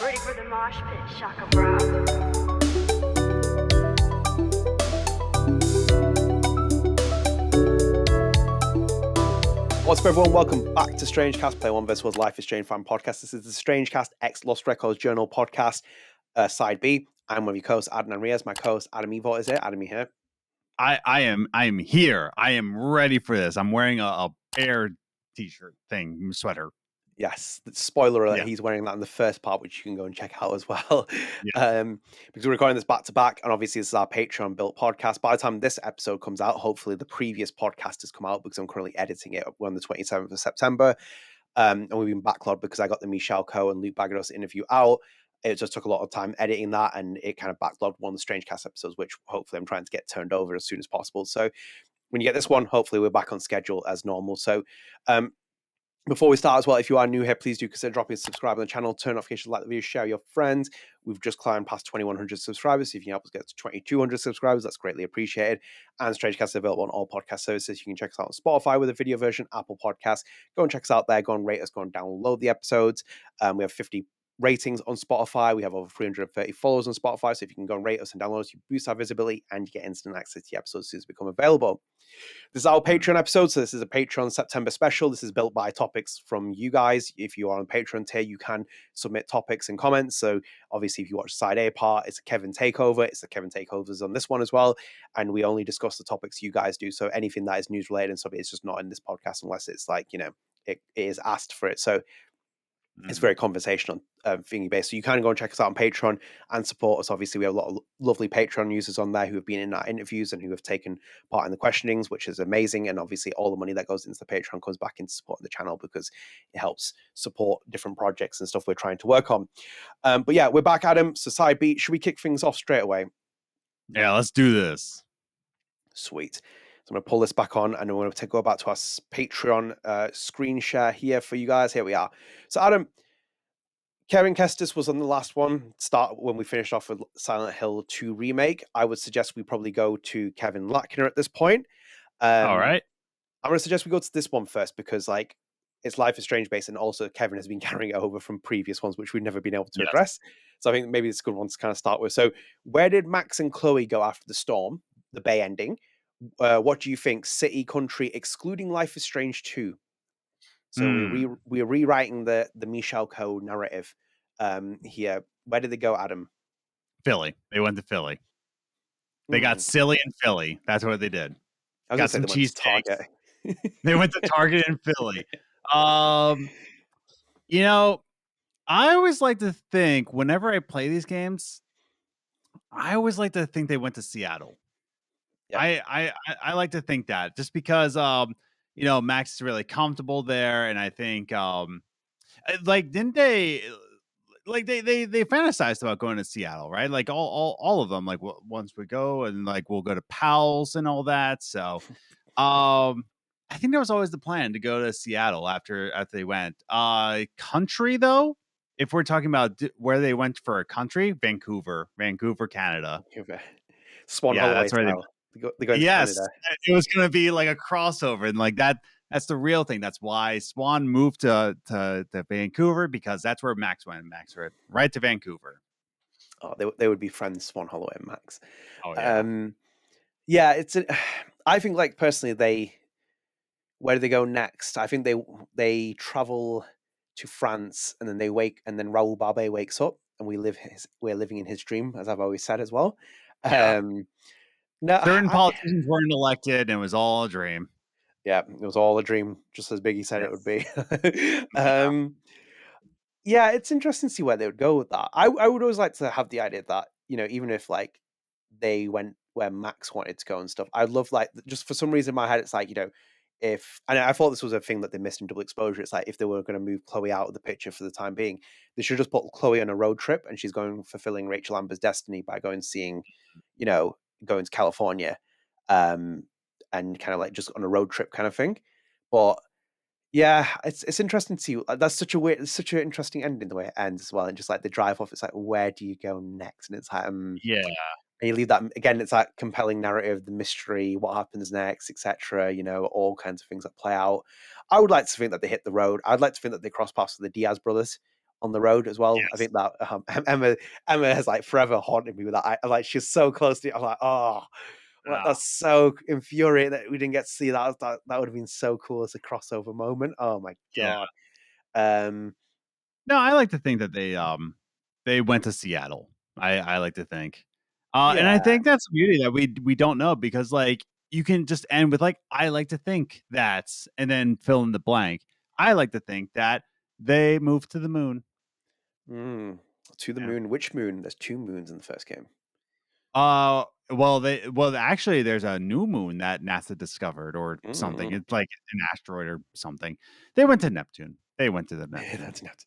Ready for the mosh pit, Shaka Bra. What's up, everyone? Welcome back to StrangeCast, Play One vs. Was Life is Strange fan podcast. This is the StrangeCast X Lost Records Journal podcast, side B. I'm one of your co-hosts, Adnan and Adam. My co-host Adam Evort is here. Adam, you here? I am here. I am ready for this. I'm wearing a bear t-shirt thing, sweater. Yes. Spoiler alert, Yeah. he's wearing that in the first part, which you can go and check out as well. Yeah. Because we're recording this back to back, and obviously this is our Patreon built podcast. By the time this episode comes out, hopefully the previous podcast has come out because I'm currently editing it on the 27th of September. And we've been backlogged because I got the Michelle Coe and Luke Bagados interview out. It just took a lot of time editing that, and it kind of backlogged one of the StrangeCast episodes, which hopefully I'm trying to get turned over as soon as possible. So when you get this one, hopefully we're back on schedule as normal. So before we start as well, if you are new here, please do consider dropping a subscribe on the channel, turn notifications, like the video, share with your friends. We've just climbed past 2,100 subscribers. So if you can help us get to 2,200 subscribers, that's greatly appreciated. And StrangeCast is available on all podcast services. You can check us out on Spotify with a video version, Apple Podcasts. Go and check us out there. Go and rate us. Go and download the episodes. We have 50 ratings on Spotify. We have over 330 followers on Spotify. So if you can go and rate us and download us, you boost our visibility and you get instant access to the episodes as soon as they become available. This is our Patreon episode, so this is a Patreon September special. This is built by topics from you guys. If you are on Patreon tier, you can submit topics and comments. So obviously, if you watch Side A part, it's a Kevin takeover. It's a Kevin takeovers on this one as well. And we only discuss the topics you guys do. So anything that is news related and stuff, it's just not in this podcast unless it's like, it is asked for it. So it's very conversational thingy based. So you can go and check us out on Patreon and support us. Obviously, we have a lot of lovely Patreon users on there who have been in our interviews and who have taken part in the questionings, which is amazing. And obviously, all the money that goes into the Patreon comes back into supporting the channel because it helps support different projects and stuff we're trying to work on. But yeah, we're back, Adam. So side B, should we kick things off straight away? Yeah, let's do this. Sweet. So I'm going to pull this back on and we're going to go back to our Patreon screen share here for you guys. Here we are. So Adam, Kevin Kestis was on the last one, start when we finished off with Silent Hill 2 Remake. I would suggest we probably go to Kevin Lackner at this point. All right. I'm going to suggest we go to this one first because it's Life is Strange based and also Kevin has been carrying it over from previous ones, which we've never been able to address. So I think maybe it's a good one to kind of start with. So where did Max and Chloe go after the storm, the Bay ending? What do you think? City, country, excluding Life is Strange 2. So we're rewriting the Michelle Coe narrative here. Where did they go, Adam? Philly. They went to Philly. They got silly in Philly. That's what they did. Got some cheese Target. They went to Target in Philly. I always like to think whenever I play these games, I always like to think they went to Seattle. Yeah. I like to think that just because Max is really comfortable there, and I think didn't they they fantasized about going to Seattle, right? Like all of them, like once we go and like we'll go to Powell's and all that. So I think that was always the plan to go to Seattle after they went. Country though, if we're talking about where they went for a country, Vancouver, Canada. Swan Holloway style. Yes, it was going to be like a crossover, and like that's the real thing. That's why Swan moved to Vancouver, because that's where Max went. Max went right to Vancouver. Oh, they would be friends, Swan Holloway and Max. Oh yeah. Yeah, I think like personally where do they go next? I think they travel to France and then and then Raoul Barbe wakes up and we're living in his dream, as I've always said as well. Yeah. No, certain politicians weren't elected, and it was all a dream. Yeah, it was all a dream, just as Biggie said it would be. Yeah, it's interesting to see where they would go with that. I would always like to have the idea that, even if like they went where Max wanted to go and stuff, I'd love just for some reason in my head, it's like, and I thought this was a thing that they missed in Double Exposure. It's like if they were going to move Chloe out of the picture for the time being, they should just put Chloe on a road trip and she's going fulfilling Rachel Amber's destiny by going seeing, going to California, and kind of like just on a road trip kind of thing. But yeah, it's interesting to see. That's such an interesting ending the way it ends as well. And just like the drive off, it's like, where do you go next? And it's like, yeah. And you leave that again. It's that compelling narrative, the mystery, what happens next, etc. All kinds of things that play out. I would like to think that they hit the road. I'd like to think that they cross paths with the Diaz brothers, on the road as well. I Yes. think that Emma has like forever haunted me with that. I like she's so close to it. I'm like, oh, like, Ah, that's so infuriating that we didn't get to see that. That would have been so cool as a crossover moment. Oh my yeah. god. Um, No, I like to think that they went to Seattle. I like to think. And I yeah. think that's the beauty that we don't know because like you can just end with like I like to think that and then fill in the blank. I like to think that they moved to the moon. Mm, to the Yeah. moon. Which moon? There's 2 moons in the first game. Well actually there's a new moon that NASA discovered or something. Mm. It's like an asteroid or something. They went to Neptune. They went to the Neptune. That's nuts.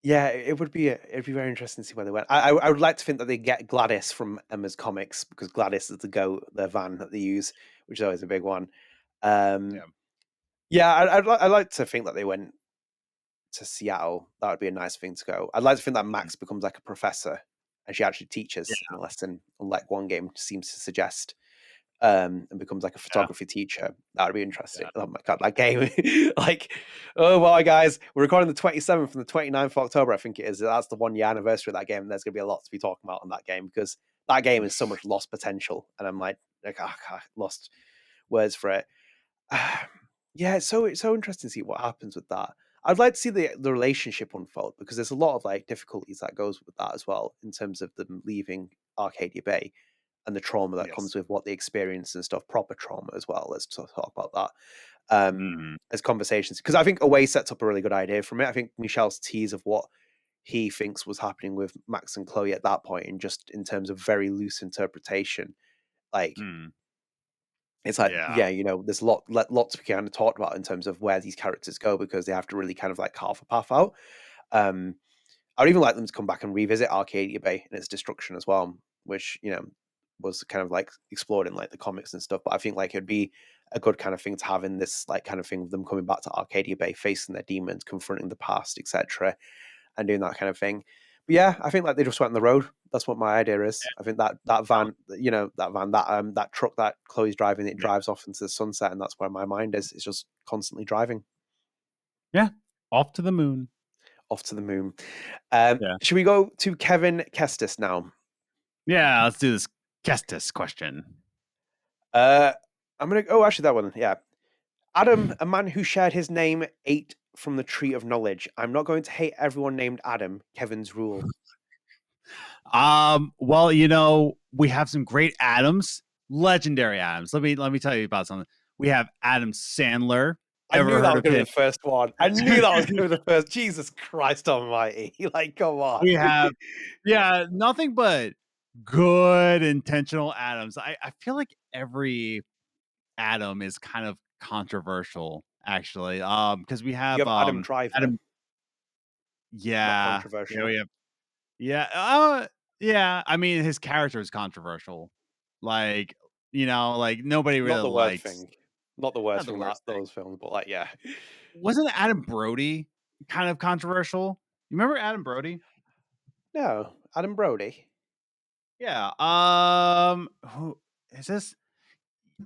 Yeah, it'd be very interesting to see where they went. I would like to think that they get Gladys from Emma's comics because Gladys is the van that they use, which is always a big one. Um, Yeah. yeah, I'd like to think that they went to Seattle. That would be a nice thing to go. I'd like to think that Mhm. Max becomes like a professor and she actually teaches Yeah. in a lesson, unlike one game seems to suggest. And becomes like a Yeah. photography teacher. That would be interesting. Yeah. Oh my god, that game! Like, oh well, guys, we're recording the 27th and the 29th of October. I think it is. That's the 1 year anniversary of that game. And there's going to be a lot to be talking about on that game because that game is so much lost potential, and I'm like lost words for it. Yeah, it's so interesting to see what happens with that. I'd like to see the relationship unfold because there's a lot of like difficulties that goes with that as well in terms of them leaving Arcadia Bay and the trauma that Yes. comes with what they experience and stuff, proper trauma as well. Let's talk about that Mhm. as conversations because I think Away sets up a really good idea from it. I think Michel's tease of what he thinks was happening with Max and Chloe at that point, and just in terms of very loose interpretation, like Mhm. it's like Yeah. yeah, there's lots we kind of talked about in terms of where these characters go because they have to really kind of like carve a path out. Um, I'd even like them to come back and revisit Arcadia Bay and its destruction as well, which was kind of like explored in like the comics and stuff. But I think like it'd be a good kind of thing to have in this like kind of thing of them coming back to Arcadia Bay, facing their demons, confronting the past, etc., and doing that kind of thing. But yeah, I think like they just went on the road. That's what my idea is. I think that van, that truck that Chloe's driving, it Yeah. drives off into the sunset, and that's where my mind is. It's just constantly driving Yeah. Off to the moon. off to the moon. Yeah. Should we go to Kevin Kestis now? Yeah, let's do this Kestis question. I'm gonna. Oh, actually, that one. Yeah, Adam, a man who shared his name, ate from the tree of knowledge. I'm not going to hate everyone named Adam. Kevin's rule. Well, we have some great Adams, legendary Adams. Let me tell you about something. We have Adam Sandler. I Ever knew that heard was of going to him? be the first one. I knew that was going to be the first. Jesus Christ Almighty! Like, come on. We have, yeah, nothing but good intentional Adams. I feel like every Adam is kind of controversial, actually. Because we You have have Adam Driver, Adam. not Yeah, controversial. we have. Yeah, yeah. I mean, his character is controversial. Like, like nobody Not really the worst liked. thing. Not the worst Not the thing that worst thing. those films, but like, yeah. Wasn't Adam Brody kind of controversial? You remember Adam Brody? No, Adam Brody. Yeah. Who is this?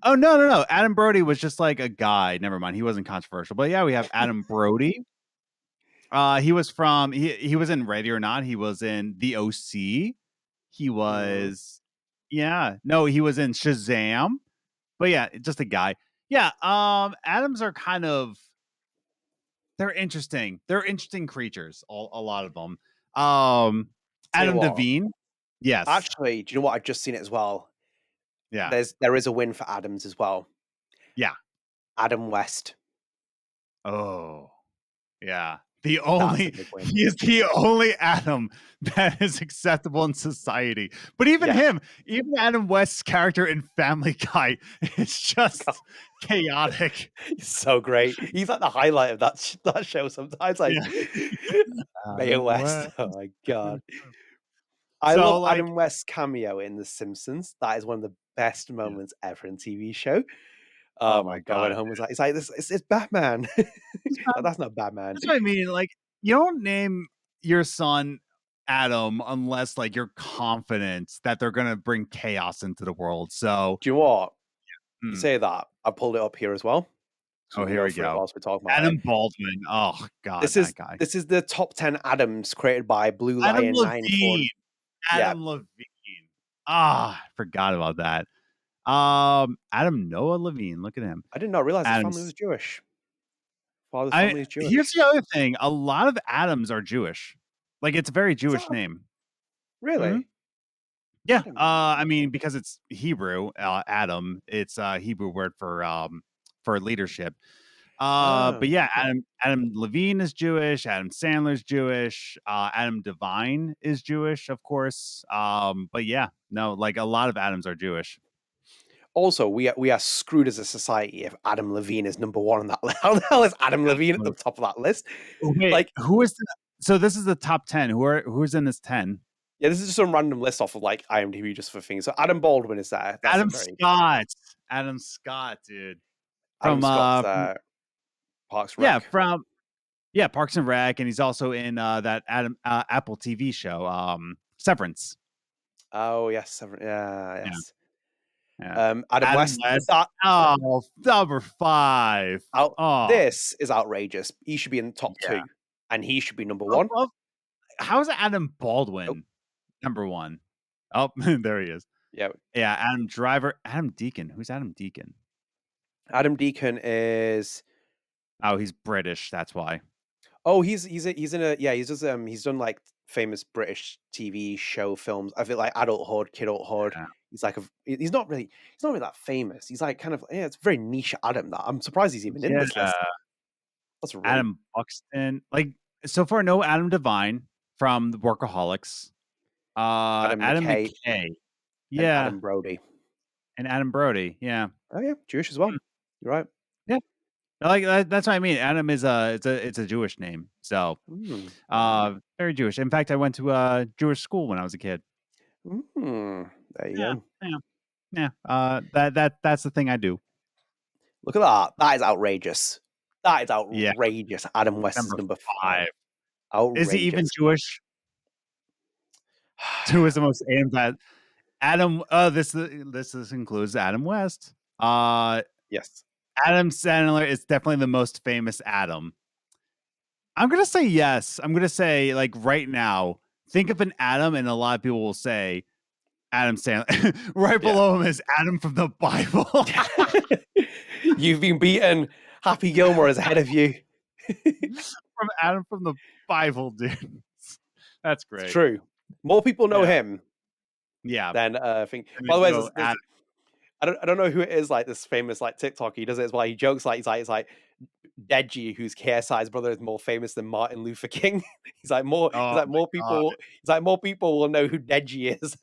Oh no, no, no. Adam Brody was just like a guy. Never mind. He wasn't controversial. But yeah, we have Adam Brody. He was from he was in Ready or Not. He was in The OC. He Mm. was yeah. No, he was in Shazam. But yeah, just a guy. Yeah, Adams are kind of they're interesting. They're interesting creatures, a lot of them. Tell you Adam what. Devine. Yes. Actually, do you know what? I've just seen it as well. Yeah. There is a win for Adams as well. Yeah. Adam West. Oh. Yeah. The That's a only big win. he is the only Adam that is acceptable in society. But even Yeah. him, even Adam West's character in Family Guy is God, just chaotic. he's so great. He's like the highlight of that show sometimes. Like Yeah. Mayor Adam West. West. Oh my god. I So love like Adam West's cameo in The Simpsons. That is one of the best yeah. moments ever in TV show. Oh Oh my my god, when god. Homer was like, it's like this, it's Batman. Like, that's not Batman. That's what I mean. Like, you don't name your son Adam unless like you're confident that they're gonna bring chaos into the world. So Do you know what? You mm, say that. I pulled it up here as well. So Oh, we can here go we through it go. whilst we're talking about it. Adam Baldwin. Oh God, This that is guy. this is the top 10 Adams created by Blue Adam Lion 94. Levine. Yeah, Adam Levine. Forgot about that. Adam Noah Levine. Look at him. I did not realize his family Adam's. was Jewish. Father's family is Here's Jewish. the other thing. A lot of Adams are Jewish. Like it's a very Jewish name. Really? Mhm. Yeah. Adam. I mean, because it's Hebrew, Adam. It's a Hebrew word for leadership. But yeah, Okay. Adam Levine is Jewish. Adam Sandler's Jewish. Adam Devine is Jewish, of course. But yeah, no, like a lot of Adams are Jewish. Also, we are screwed as a society if Adam Levine is number one on that list. How the hell is Adam Levine at the top of that list? Wait, Like, who is so this is the top 10. Who's in this 10? yeah, this is just some random list off of like IMDb just for things. So Adam Baldwin is there. That's Adam a very Scott. Adam Scott, dude. Adam Scott's From there. Parks and Rec. Parks and Rec, and he's also in that Apple TV show, Severance. Oh yes, yeah, yes. Yeah. Adam West. West. Oh, number 5. Oh, This is outrageous. He should be in the top 2, and he should be number 1. How is Adam Baldwin number 1? Oh, there he is. Yeah. Adam Driver. Adam Deacon. Who's Adam Deacon? Adam Deacon is. Oh, he's British. That's why. Oh, he's in a he's done like famous British TV show films. I feel like adulthood, kidulthood. Yeah. He's not really that famous. He's like kind of it's very niche Adam. That I'm surprised he's even in this list. That's really... Adam Buxton. Like so far, no Adam Devine from the Workaholics. Adam McKay. Yeah. And Adam Brody. Yeah. Oh yeah, Jewish as well. You're right. Yeah. Like that's what I mean. Adam is it's a Jewish name. So very Jewish. In fact, I went to a Jewish school when I was a kid. There you go. Yeah. That's the thing I do. Look at that. That is outrageous. That is outrageous. Yeah. Adam West is number 5. Outrageous. Is he even Jewish? Who is the most aimed at Adam? This includes Adam West. Yes. Adam Sandler is definitely the most famous Adam. I'm gonna say yes. I'm gonna say like right now. Think of an Adam, and a lot of people will say Adam Sandler. Right below him is Adam from the Bible. You've been beaten. Happy Gilmore is ahead of you. From Adam from the Bible, dude. That's great. It's true. More people know him. Yeah. Than I think. By the way, I don't know who it is. Like this famous like TikTok. He does it as well. He jokes like he's like Deji, whose KSI's brother is more famous than Martin Luther King. He's like more people. He's like more people will know who Deji is.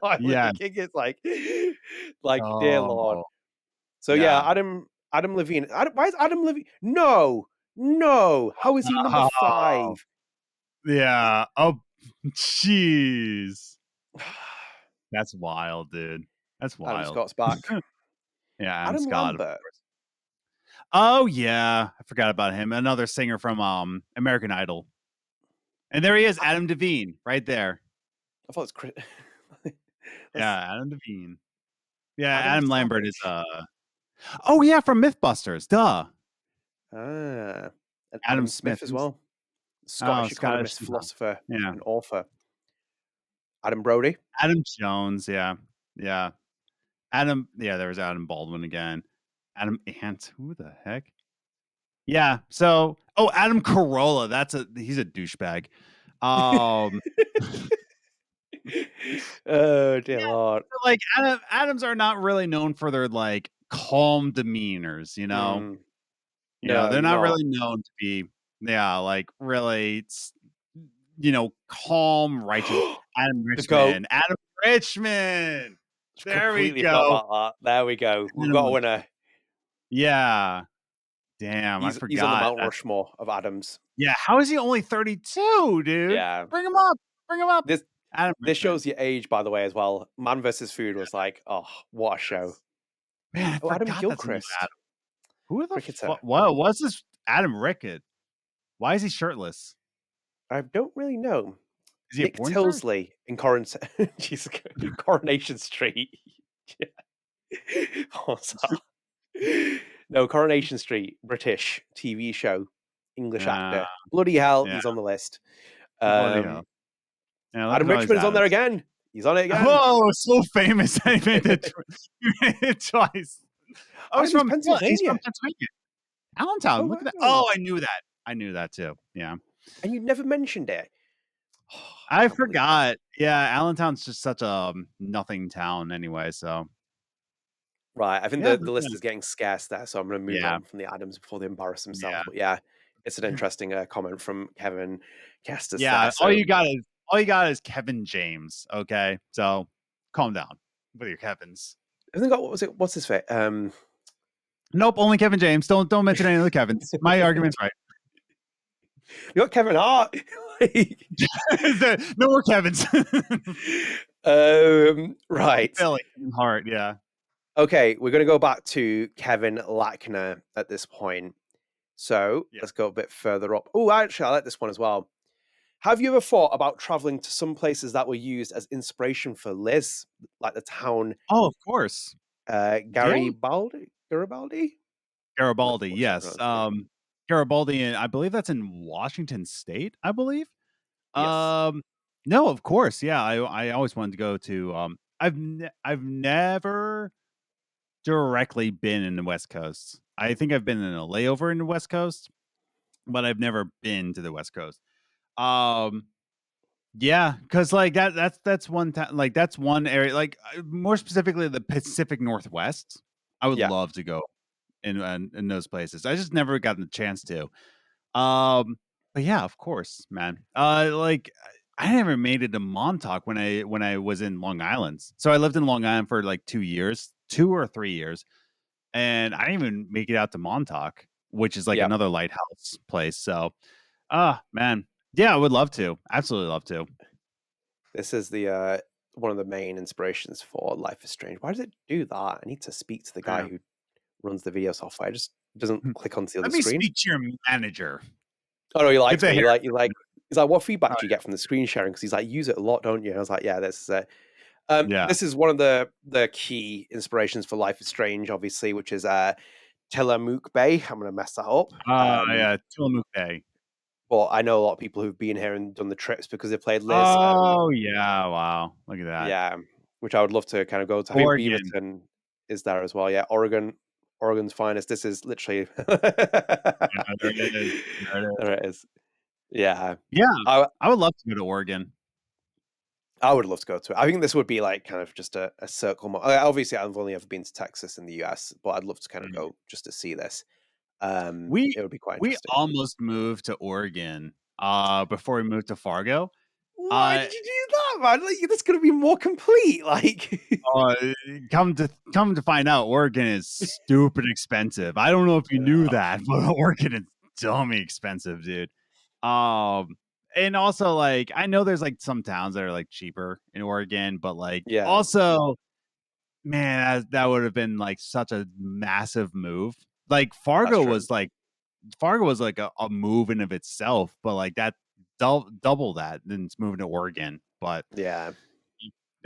Martin Luther King is like dear Lord. So Adam Levine. Why is Adam Levine? No. How is he number 5? Yeah. Oh, jeez. That's wild, dude. That's wild. Adam Scott's back. Adam Scott. Lambert. Oh yeah, I forgot about him. Another singer from American Idol. And there he is, Adam Devine, right there. I thought it was Chris. Yeah, Adam Devine. Yeah, Adam Lambert is oh yeah, from Mythbusters. Duh. And Adam Smith as well. Scottish economist, philosopher, and author. Adam Brody. Adam Jones, yeah. There was Adam Baldwin again. Adam Ant, who the heck? Yeah, so Adam Carolla, he's a douchebag. Oh dear Lord. Like Adams are not really known for their like calm demeanors, you know. They're not really known to be like really calm, righteous. Adam Richmond. There we go. There we go. We've got a winner. Yeah. Damn, I forgot. He's on the Mount Rushmore of Adams. Yeah, how is he only 32, dude? Yeah. Bring him up. This shows your age, by the way, as well. Man vs. Food was like, oh, what a show. Man, Adam Gilchrist. Who the fuck? What's this Adam Rickett? Why is he shirtless? I don't really know. Is he Nick Tilsley in Coronation Street. No, No, Coronation Street, British TV show, English Uh, actor. Bloody hell, yeah, he's on the list. bloody hell. Yeah, look Adam at all these Richman's on there Adams. again. He's on it again. Whoa, so famous. I made it, he made it twice. Oh, He's He's from Pennsylvania. Pennsylvania. Allentown. Oh, Look at that. wow. Oh, I knew that. I knew that too. Yeah. And you never mentioned it. Oh, I can't believe that. forgot. Yeah, Allentown's just such a nothing town anyway, so Right. I think yeah, the list is getting scarce there, so I'm going to move yeah, on from the Adams before they embarrass themselves. yeah. But yeah, it's an interesting comment from Kevin Kestis Yeah, there. So all you got is Kevin James, okay? So calm down with your Kevins. I think what was it? What's his face? Nope, only Kevin James. Don't mention any of the Kevins. My argument's right. You got Kevin Hart. No more Kevins. Right. Billy Hart, yeah. Okay, we're going to go back to Kevin Lackner at this point. So Yeah. let's go a bit further up. Oh, actually, I like this one as well. Have you ever thought about traveling to some places that were used as inspiration for Liz, like the town Oh, of course. Garibaldi? Garibaldi, What's yes. Garibaldi, and I believe that's in Washington State, I believe. Yes. No, of course. Yeah, I always wanted to go to I've never directly been in the West Coast. I think I've been in a layover in the West Coast, but I've never been to the West Coast. Yeah, because like that's one time, like that's one area, like more specifically the Pacific Northwest. I would Yeah. love to go in those places. I just never gotten the chance to. But yeah, of course, man. Like I never made it to Montauk when I was in Long Island. So I lived in Long Island for like 2 or 3 years, and I didn't even make it out to Montauk, which is like Yeah. another lighthouse place. So, man, yeah, I would love to. Absolutely love to. This is the one of the main inspirations for Life is Strange. Why does it do that? I need to speak to the guy Yeah. who runs the video software. It just doesn't click onto the other Let me screen. speak to your manager. Oh no, he likes Get me. the He's like, what feedback do you get from the screen sharing? Because he's like, use it a lot, don't you? And I was like, yeah, this is it. Yeah. This is one of the key inspirations for Life is Strange, obviously, which is Tillamook Bay. I'm going to mess that up. Yeah, Tillamook Bay. But I know a lot of people who've been here and done the trips because they played Liz. Oh yeah, wow, look at that. Yeah, which I would love to kind of go to. I think Oregon. Beaverton is there as well. Yeah, Oregon's finest. This is literally. Yeah, there it is. There it is. Yeah. Yeah, I would love to go to Oregon. I would love to go to it. I think this would be like kind of just a circle. Obviously, I've only ever been to Texas in the US, but I'd love to kind of go just to see this. It would be quite We interesting. almost moved to Oregon before we moved to Fargo. Why did you do that, man? Like, that's going to be more complete. Like, come to find out, Oregon is stupid expensive. I don't know if you knew that, but Oregon is dummy expensive, dude. And also like I know there's like some towns that are like cheaper in Oregon, but like also, man, that would have been like such a massive move. Like Fargo was like a move in of itself, but like that double that, then it's moving to Oregon. But yeah,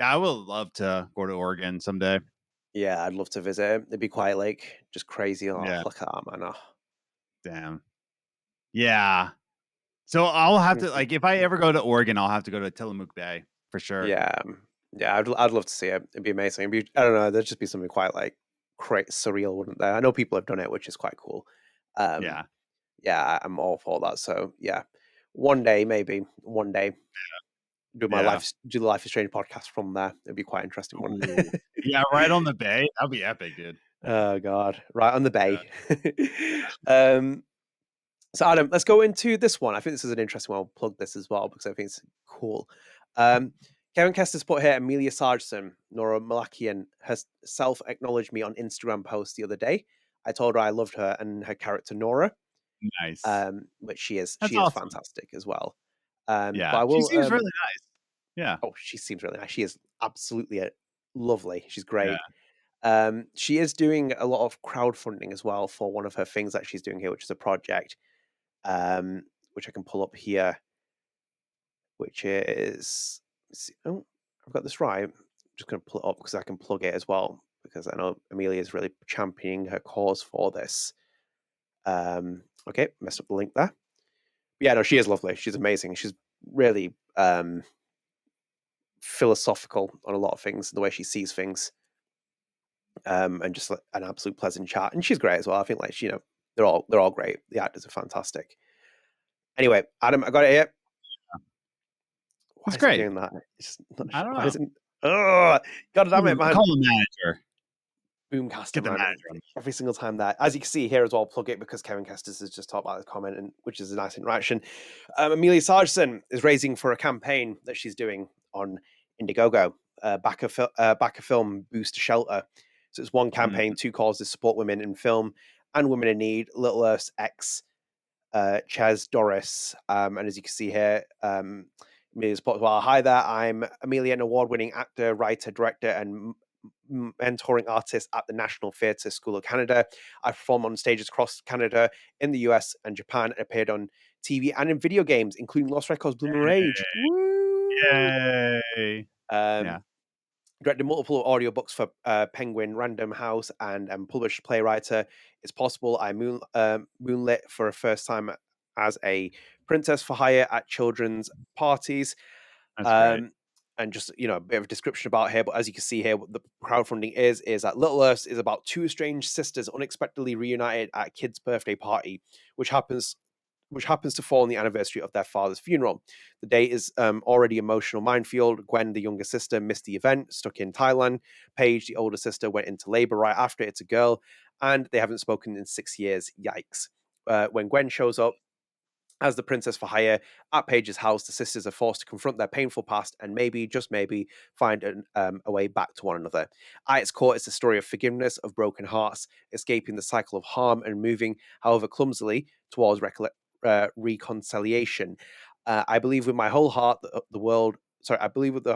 I would love to go to Oregon someday. Yeah, I'd love to visit. It'd be quite like just crazy. Oh, Yeah. look at that, man. Oh. Damn. Yeah. So I'll have to like if I ever go to Oregon, I'll have to go to Tillamook Bay for sure. Yeah, I'd love to see it. It'd be amazing. I don't know. There'd just be something quite like surreal, wouldn't there? I know people have done it, which is quite cool. Yeah, I'm all for that. So yeah, one day maybe do the Life is Strange podcast from there. It'd be quite interesting one. Yeah, right on the bay. That'd be epic, dude. Oh god, right on the bay. Yeah. So Adam, let's go into this one. I think this is an interesting one. I'll plug this as well because I think it's cool. Kevin Kestis put here, Amelia Sargson, Nora Malakian, has self-acknowledged me on Instagram post the other day. I told her I loved her and her character Nora. Nice. But she is awesome. fantastic as well. Yeah, but I will, she seems really nice. Yeah. Oh, she seems really nice. She is absolutely lovely. She's great. Yeah. She is doing a lot of crowdfunding as well for one of her things that she's doing here, which is a project. Which I can pull up here, which is, oh, I've got this right. I'm just going to pull it up because I can plug it as well. because I know Amelia is really championing her cause for this. Okay, messed up the link there. Yeah, no, she is lovely. She's amazing. She's really philosophical on a lot of things, the way she sees things, and just an absolute pleasant chat. And she's great as well. I think they're all great. The actors are fantastic. Anyway, Adam, I got it here. Why It's is great. it doing that? It's just I don't why know. isn't? Oh, God damn it, man! Call the manager. Boomcaster, Get the man. manager on. Every single time that, as you can see here as well, plug it because Kevin Kestis has just talked about the comment, and which is a nice interaction. Amelia Sargson is raising for a campaign that she's doing on Indiegogo, back a film, boost a shelter. So it's one campaign, two causes: support women in film and women in need. Little Earth's ex, Chaz Doris, and as you can see here, Amelia's put, well, hi there. I'm Amelia, an award-winning actor, writer, director, and mentoring artist at the National Theatre School of Canada. I perform on stages across Canada, in the US and Japan, and appeared on TV and in video games, including Lost Records, Bloomin' Rage. Woo! Yay! Yeah. Directed multiple audiobooks for Penguin, Random House, and published playwriter. It's possible I moonlit for a first time as a princess for hire at children's parties. That's great. And just a bit of a description about here, but as you can see here, what the crowdfunding is that Little Earths is about two estranged sisters unexpectedly reunited at a kid's birthday party, which happens to fall on the anniversary of their father's funeral. The date is already emotional minefield. Gwen, the younger sister, missed the event, stuck in Thailand. Paige, the older sister, went into labor right after. It's a girl, and they haven't spoken in 6 years. Yikes. When Gwen shows up as the princess for hire at Paige's house, the sisters are forced to confront their painful past and maybe, just maybe, find a way back to one another. At its core, it's a story of forgiveness, of broken hearts, escaping the cycle of harm and moving, however clumsily, towards reconciliation. I believe with my whole heart that the world. Sorry, I believe with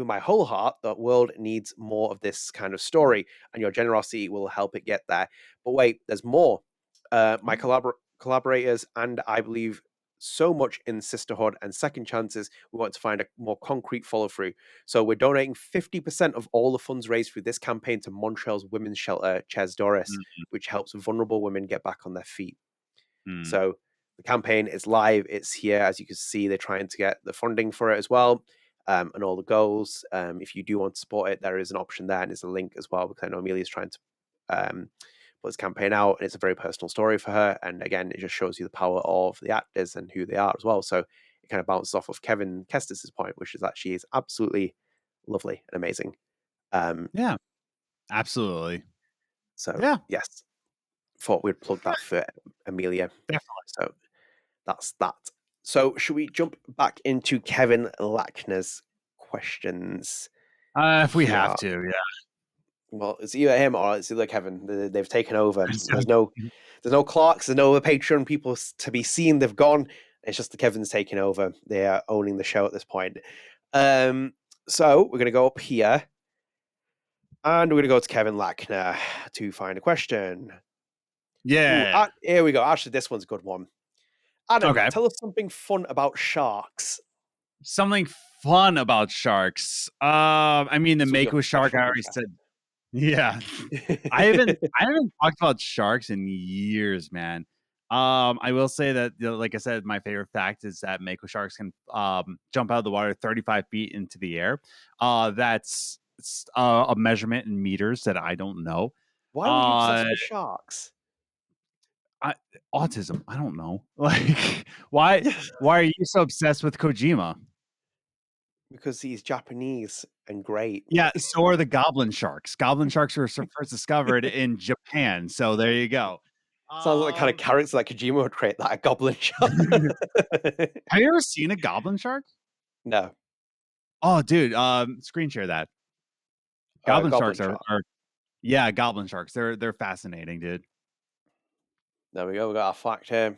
my whole heart that world needs more of this kind of story, and your generosity will help it get there. But wait, there's more. My collaborators and I believe so much in sisterhood and second chances. We want to find a more concrete follow through. So we're donating 50% of all the funds raised through this campaign to Montreal's women's shelter, Ches Doris, which helps vulnerable women get back on their feet. So the campaign is live. It's here. As you can see, they're trying to get the funding for it as well. And all the goals. If you do want to support it, there is an option there, and there's a link as well, because I know Amelia's trying to put this campaign out, and it's a very personal story for her. And again, it just shows you the power of the actors and who they are as well. So it kind of bounces off of Kevin Kestis' point, which is that she is absolutely lovely and amazing. Yeah, absolutely. So yeah, yes, thought we'd plug that for Amelia. definitely. So that's that. So should we jump back into Kevin Lackner's questions? If we have to, yeah. Well, it's either him or it's either Kevin. They've taken over. There's no Clarx. There's no Patreon people to be seen. They've gone. It's just the Kevin's taking over. They are owning the show at this point. So we're going to go up here. And we're going to go to Kevin Lackner to find a question. Yeah. Ooh, here we go. Actually, this one's a good one. Adam, Okay. tell us something fun about sharks. Something fun about sharks. I mean, the Mako shark, I already said. Yeah. I haven't talked about sharks in years, man. I will say that, like I said, my favorite fact is that Mako sharks can jump out of the water 35 feet into the air. That's a measurement in meters that I don't know. Why were you obsessed with sharks? Autism. I don't know. Like, why are you so obsessed with Kojima? Because he's Japanese and great. Yeah, so are the goblin sharks. Goblin sharks were first discovered in Japan. So there you go. Sounds like the kind of character that Kojima would create, that a goblin shark. Have you ever seen a goblin shark? No. Oh, dude, screen share that. Goblin sharks are yeah, goblin sharks. They're fascinating, dude. There we go. We got our fact here.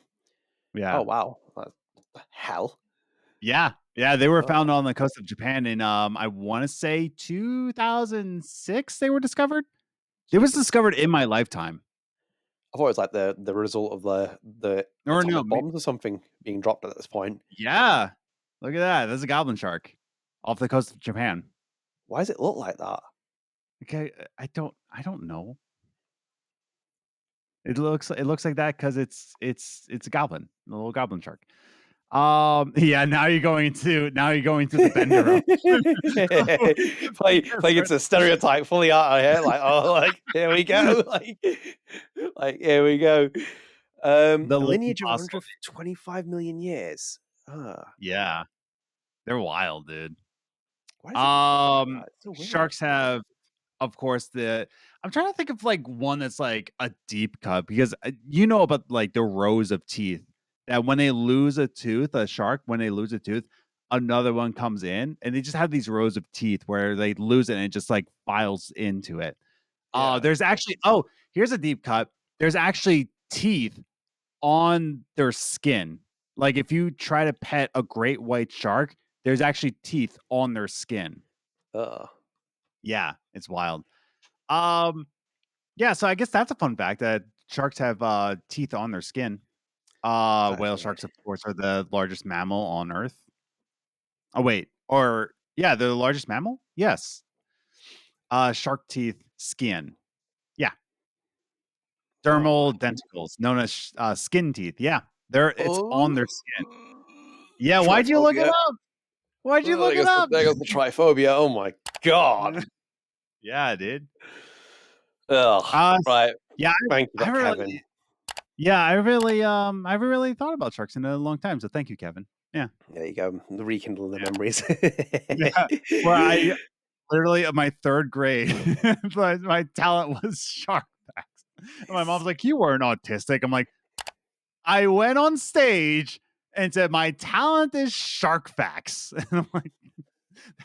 Yeah. Oh wow. What the hell? Yeah. Yeah, they were found on the coast of Japan in I want to say 2006 they were discovered. It was discovered in my lifetime. I thought it was like the result of the bombs or something being dropped at this point. Yeah. Look at that. There's a goblin shark off the coast of Japan. Why does it look like that? Okay, I don't know. It looks like that because it's a goblin, a little goblin shark. Yeah. Now you're going to the bender of Like it's a stereotype fully out of here. Like, oh, like here we go. Like here we go. A the Lake lineage of Impossible. 125 million years. Yeah, they're wild, dude. Why does it look like that? It's so weird. Sharks have, of course, I'm trying to think of like one that's like a deep cut because you know about like the rows of teeth that when they lose a tooth, a shark, when they lose a tooth, another one comes in and they just have these rows of teeth where they lose it and it just like files into it. Yeah. There's actually, here's a deep cut. There's actually teeth on their skin. Like if you try to pet a great white shark, there's actually teeth on their skin. Yeah, it's wild. Um, yeah, so I guess that's a fun fact that sharks have teeth on their skin. That is Whale weird. sharks, of course, are the largest mammal on Earth. Oh wait, or yeah, they're the largest mammal. Yes. Shark teeth, skin. Yeah, Oh my. dermal denticles, known as skin teeth. Yeah, it's Oh. on their skin. Yeah, why'd you look it Triphobia. up? Why'd you look it up? There goes the triphobia. Oh my god. Yeah, dude. Ugh. Right. Yeah, Thank you, I haven't Kevin. really, I haven't really thought about sharks in a long time. So thank you, Kevin. Yeah, There you go. The rekindling the memories. yeah. Well, I literally in my third grade, my talent was shark facts. And my mom's like, "You weren't autistic." I'm like, I went on stage and said, "My talent is shark facts." And I'm like,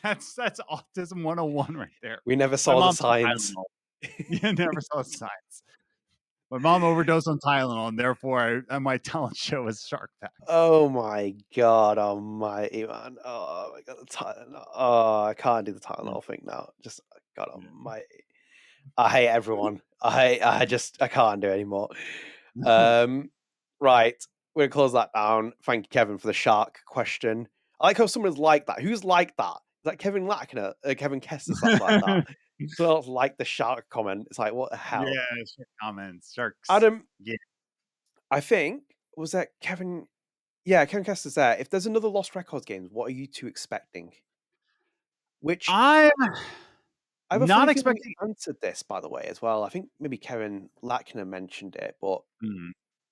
that's autism 101 right there. We never My saw the mom took signs. Tylenol. You never saw signs. My mom overdosed on Tylenol, and therefore my talent show is shark facts. Oh my god almighty, man. Oh my god, the Tylenol. Oh, I can't do the Tylenol thing now. Just god almighty. I hate everyone. I can't do it anymore. Right. We're gonna close that down. Thank you, Kevin, for the shark question. I like how someone's like that. Who's like that? Is that Kevin Lackner? Kevin Kestis that's like that. Someone else like the shark comment. It's like, what the hell? Yeah, shark comments, sharks. Adam, Yeah. I think, was that Kevin? Yeah, Kevin Kestis there. If there's another Lost Records game, what are you two expecting? Which I'm I have a not funny feeling expecting. we answered this, by the way, as well. I think maybe Kevin Lackner mentioned it, but Hmm.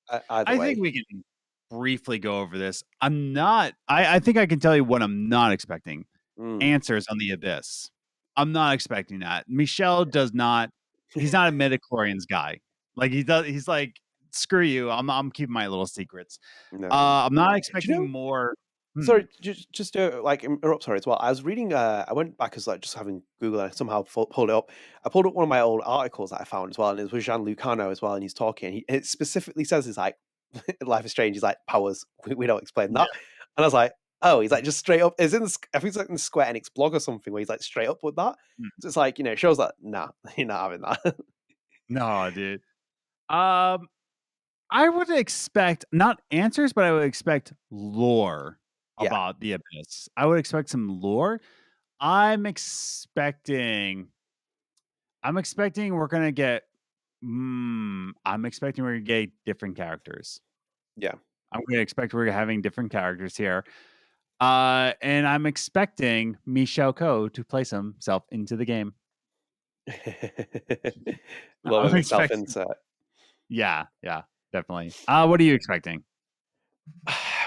either I think way. we can briefly go over this. I'm not. I think I can tell you what I'm not expecting. Mm, Answers on the Abyss. I'm not expecting that. Michelle does not. He's not a midichlorians guy. Like he does. He's like, screw you. I'm keeping my little secrets. no. I'm not Do you expecting know? more. Sorry, just to like interrupt. Sorry as well. I was reading. I went back as like just having Google and I somehow pulled it up. I pulled up one of my old articles that I found as well, and it was with Jean Lucano as well, and he's talking. It specifically says it's like Life is Strange. He's like powers. We don't explain Yeah. that. And I was like, oh, he's like just straight up. Is in I think it's like in the Square Enix blog or something where he's like straight up with that. Hmm. So it's like it shows that nah, you're not having that. No, dude. I would expect not answers, but I would expect lore Yeah. about the Abyss. I would expect some lore. I'm expecting we're gonna get. I'm expecting we're gonna get different characters. Yeah. I'm gonna expect we're having different characters here. And I'm expecting Michelle Ko to place himself into the game. Love I'm him self expecting. insert. Yeah, definitely. What are you expecting?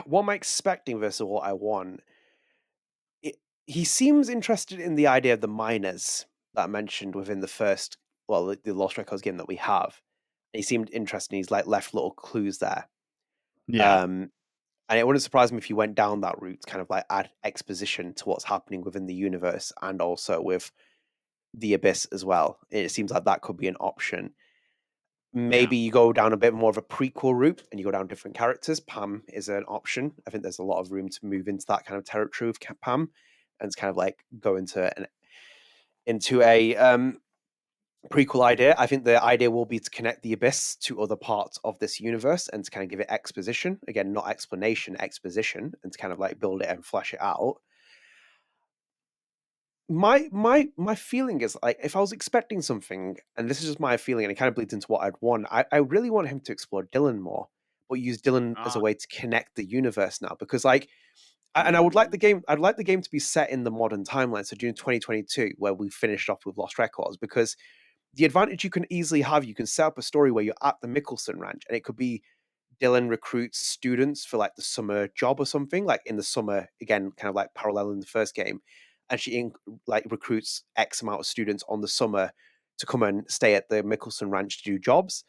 What am I expecting versus what I want? He seems interested in the idea of the miners that I mentioned within the first, well, the Lost Records game that we have. He seemed interested. He's like left little clues there. Yeah, And it wouldn't surprise me if you went down that route, to kind of like add exposition to what's happening within the universe and also with the Abyss as well. It seems like that could be an option. Maybe you go down a bit more of a prequel route and you go down different characters. Pam is an option. I think there's a lot of room to move into that kind of territory with Pam, and it's kind of like go into a prequel idea. I think the idea will be to connect the Abyss to other parts of this universe and to kind of give it exposition. Again, not explanation, exposition, and to kind of like build it and flesh it out. my feeling is like if I was expecting something, and this is just my feeling, and it kind of bleeds into what I'd want. I really want him to explore Dylan more, but use Dylan as Uh, a way to connect the universe now. Because like, and I would like mm, the game. I'd like the game to be set in the modern timeline, so during 2022, where we finished off with Lost Records. Because the advantage you can easily have, you can set up a story where you're at the McLoughlin Ranch, and it could be Dylan recruits students for like the summer job or something, like in the summer, again, kind of like parallel in the first game. And like recruits X amount of students on the summer to come and stay at the McLoughlin Ranch to do jobs.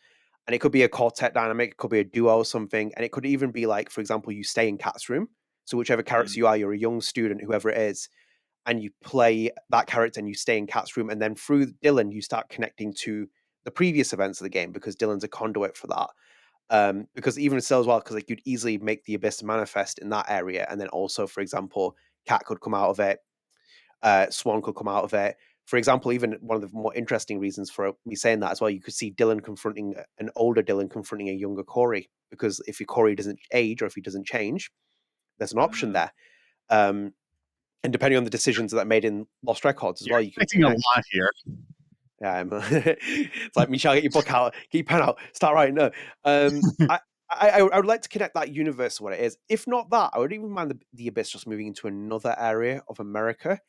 And it could be a quartet dynamic, it could be a duo or something. And it could even be like, for example, you stay in Cat's room. So whichever character mm, you are, you're a young student, whoever it is, and you play that character and you stay in Cat's room. And then through Dylan, you start connecting to the previous events of the game because Dylan's a conduit for that. Because even so as well, because like you'd easily make the abyss manifest in that area, and then also, for example, Cat could come out of it, Swan could come out of it. For example, even one of the more interesting reasons for me saying that as well, you could see Dylan confronting an older Dylan confronting a younger Corey, because if your Corey doesn't age or if he doesn't change, there's an option mm. there. Um, and depending on the decisions that are made in Lost Records as You're well, you can expecting a connect. lot here. Yeah, it's like Michelle, get your book out, get your pen out, start writing. No, I, I would like to connect that universe to what it is. If not that, I would even mind the abyss just moving into another area of America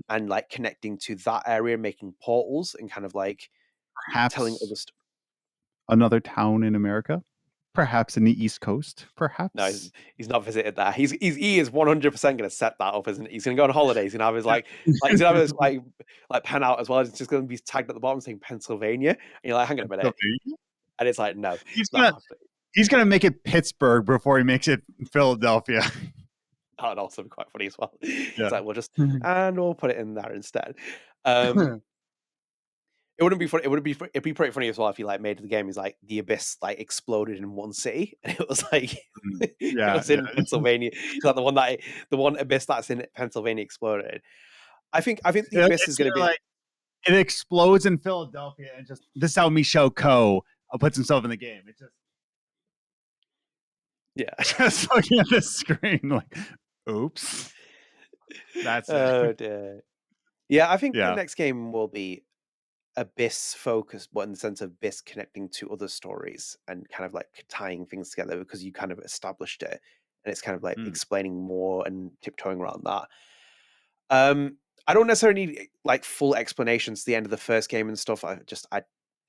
and like connecting to that area, making portals and kind of like telling Perhaps other stuff. another town in America. Perhaps in the East Coast. No, Perhaps. he's not visited that. He is 100% going to set that up, isn't he? He's going to go on holidays. He's going to have his like he's going to have his like pen out as well. It's just going to be tagged at the bottom saying Pennsylvania. And you're like, hang on a minute, and it's like, no, He's it's not gonna happening. he's gonna make it Pittsburgh before he makes it Philadelphia. That would also be quite funny as well. Yeah. It's like and we'll put it in there instead. It wouldn't be funny. It'd be pretty funny as well if he like made the game. He's like the abyss like exploded in one city, and it was like it Yeah, was in Pennsylvania. It's like the one abyss that's in Pennsylvania exploded. I think the abyss is it's going to be like it explodes in Philadelphia, and just this is how Michel Coe puts himself in the game. It yeah. just looking at the screen like, oops, that's it. Oh dear. Yeah, I think the Yeah. next game will be abyss focused, but in the sense of abyss connecting to other stories and kind of like tying things together because you kind of established it, and it's kind of like Mm, explaining more and tiptoeing around that. I don't necessarily need like full explanations to the end of the first game and stuff.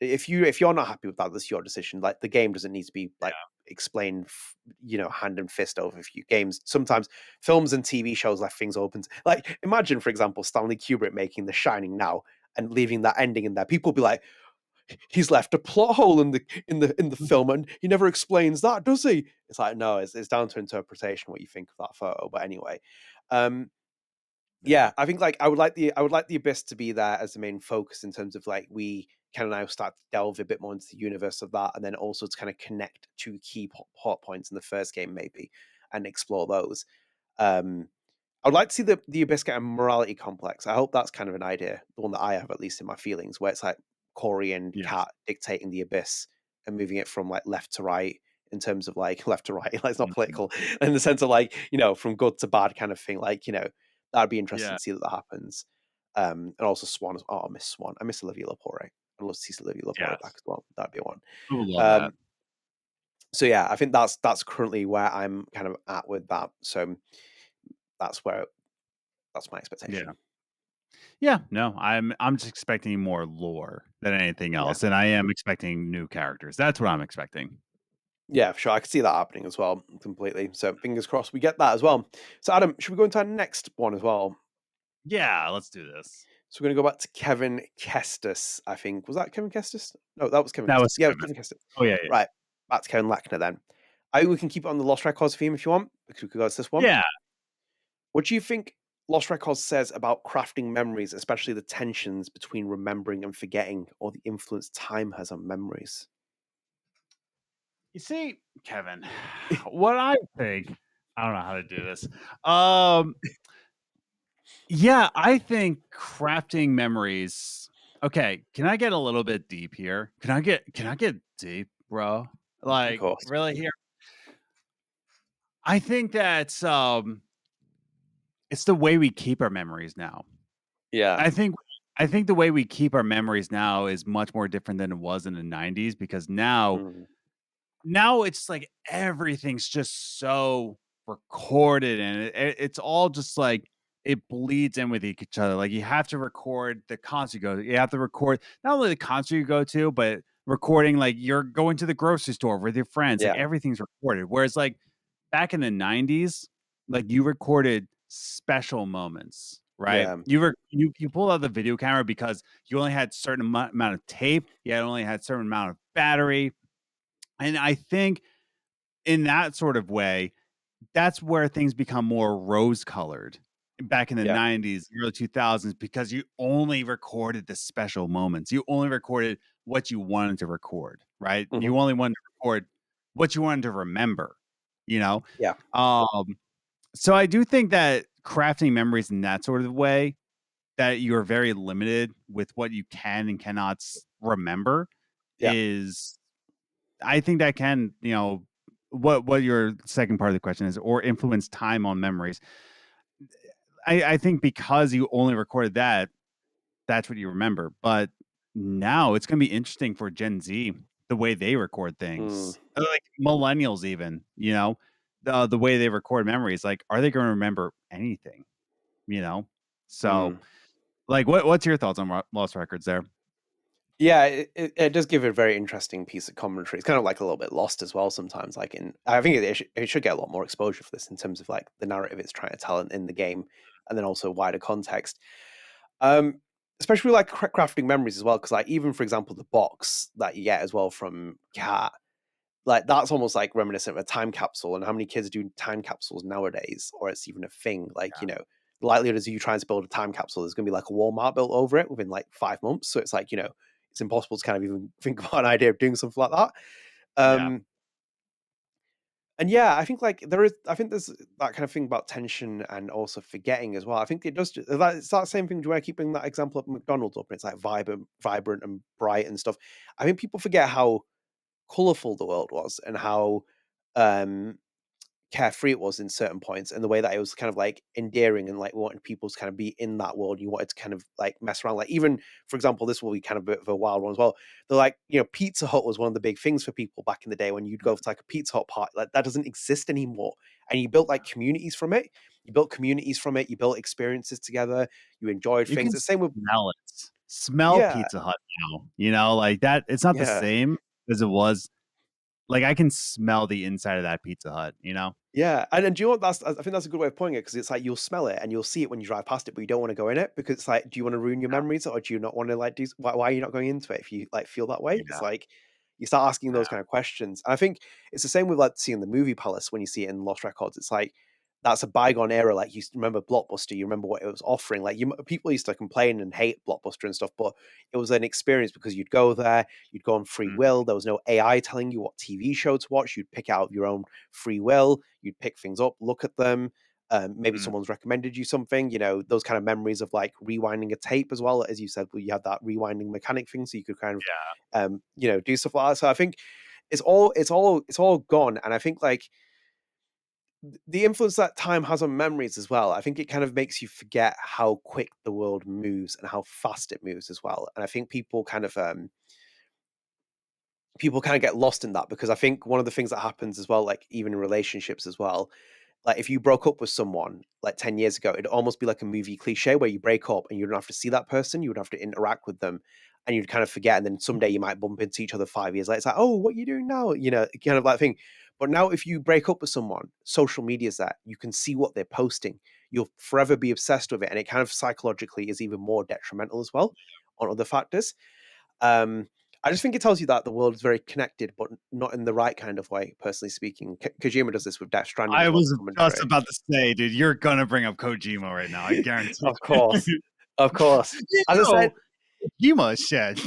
If you're not happy with that, that's your decision. Like the game doesn't need to be like explained, hand and fist over a few games. Sometimes films and TV shows left things open. Like imagine, for example, Stanley Kubrick making The Shining now and leaving that ending in there. People be like, he's left a plot hole in the film, and he never explains that, does he? It's like no, it's down to interpretation what you think of that photo. But anyway, um, yeah. yeah, I think like I would like the abyss to be there as the main focus in terms of like we can now start to delve a bit more into the universe of that, and then also to kind of connect two key plot points in the first game maybe and explore those. Um, I would like to see the abyss get a morality complex. I hope that's kind of an idea, the one that I have at least in my feelings, where it's like Corey and Yes. Kat dictating the abyss and moving it from like left to right in terms of like left to right. Like it's not Mhm. political in the sense of like from good to bad kind of thing. Like that'd be interesting Yeah. to see that happens. And also Swan. Oh, I miss Swan. I miss Olivia Lapore. I'd love to see Olivia Lapore back Yes. as well. That'd be one. I would love that. Um, so yeah, I think that's currently where I'm kind of at with that. So that's where that's my Yeah. expectation. Yeah. No, I'm just expecting more lore than anything Yeah. else, and I am expecting new characters. That's what I'm expecting. Yeah, for sure. I could see that happening as well, completely. So fingers crossed we get that as well. So Adam, should we go into our next one as well? Yeah, let's do this. So we're going to go back to Kevin Kestis, I think. Was that Kevin Kestis? No, that was Kevin That Kestis. was Yeah, it was Kevin. Kevin Kestis. Oh yeah. Right. Back to Kevin Lackner then. I think we can keep it on the Lost Records theme if you want, because we could go to this one. Yeah. What do you think Lost Records says about crafting memories, especially the tensions between remembering and forgetting, or the influence time has on memories? You see, Kevin, what I think, I don't know how to do this. Um, yeah, I think crafting memories. Okay, can I get a little bit deep here? Can I get deep, bro? Of Like course. really here. I think that's it's the way we keep our memories now. Yeah. I think the way we keep our memories now is much more different than it was in the 90s, because now Mm. it's like everything's just so recorded, and it's all just like it bleeds in with each other. Like, you have to record the concert you go to. You have to record not only the concert you go to, but recording like you're going to the grocery store with your friends. Like, Yeah. everything's recorded. Whereas like back in the 90s, like, you recorded special moments, right? Yeah. You pulled out the video camera because you only had certain amount of tape, you only had certain amount of battery. And I think in that sort of way, that's where things become more rose colored back in the Yeah. 90s, early 2000s, because you only recorded the special moments. You only recorded what you wanted to record, right? Mhm. You only wanted to record what you wanted to remember, you know? Yeah. So I do think that crafting memories in that sort of way, that you're very limited with what you can and cannot remember, Yeah. is, I think that can, what your second part of the question is, or influence time on memories. I think because you only recorded that, that's what you remember. But now it's going to be interesting for Gen Z, the way they record Mm. things, like millennials, even, the way they record memories. Like, are they going to remember anything? So, Mm. like, what's your thoughts on Lost Records there? Yeah, it does give a very interesting piece of commentary. It's kind of like a little bit lost as well sometimes. Like I think it should get a lot more exposure for this in terms of like the narrative it's trying to tell in the game, and then also wider context. Um, Especially like crafting memories as well, because like even for example the box that you get as well from Cat, like that's almost like reminiscent of a time capsule. And how many kids do time capsules nowadays, or it's even a thing? Like the likelihood is you trying to build a time capsule, there's going to be like a Walmart built over it within like 5 months. So it's like it's impossible to kind of even think about an idea of doing something like that. Yeah. And yeah, I think like I think there's that kind of thing about tension and also forgetting as well. I think it does. It's that same thing where I keep bringing that example of McDonald's up, and it's like vibrant and bright and stuff. I think people forget how colorful the world was and how um carefree it was in certain points, and the way that it was kind of like endearing and like wanting people to kind of be in that world. You wanted to kind of like mess around. Like even for example, this will be kind of a bit of a wild one as well. They're like, Pizza Hut was one of the big things for people back in the day when you'd go to like a Pizza Hut party. Like that doesn't exist anymore. And you built like communities from it. You built communities from it. You built experiences together. You enjoyed You things. can The same with smell yeah, Pizza Hut now, like that. It's not the yeah. same as it was. Like, I can smell the inside of that Pizza Hut. Yeah, and do you know what? I think that's a good way of putting it because it's like you'll smell it and you'll see it when you drive past it, but you don't want to go in it because it's like, do you want to ruin your memories or do you not want to like do? Why are you not going into it if you like feel that way? It's Yeah. like you start asking Yeah. those kind of questions. And I think it's the same with like seeing the movie Palace when you see it in Lost Records. It's like that's a bygone era. Like you remember Blockbuster, you remember what it was offering. Like people used to complain and hate Blockbuster and stuff, but it was an experience because you'd go there, you'd go on free Mhm. will. There was no AI telling you what TV show to watch. You'd pick out your own free will. You'd pick things up, look at them. Maybe Mhm. someone's recommended you something. Those kind of memories of like rewinding a tape as well, as you said. Well, you had that rewinding mechanic thing, so you could kind of, do stuff like that. So I think it's all gone, and I think like the influence that time has on memories as well. I think it kind of makes you forget how quick the world moves and how fast it moves as well. And I think people kind of get lost in that because I think one of the things that happens as well, like even in relationships as well, like if you broke up with someone like 10 years ago, it'd almost be like a movie cliche where you break up and you don't have to see that person, you would have to interact with them and you'd kind of forget. And then someday you might bump into each other 5 years later. It's like, oh, what are you doing now? Kind of like thing. But now if you break up with someone, social media is that you can see what they're posting. You'll forever be obsessed with it. And it kind of psychologically is even more detrimental as well on other factors. Um, I just think it tells you that the world is very connected, but not in the right kind of way, personally speaking. Kojima does this with Death Stranding I as well, was just commentary. about to say, dude, you're gonna bring up Kojima right now. I guarantee Of course. Of course. you. As I said, Kojima shit.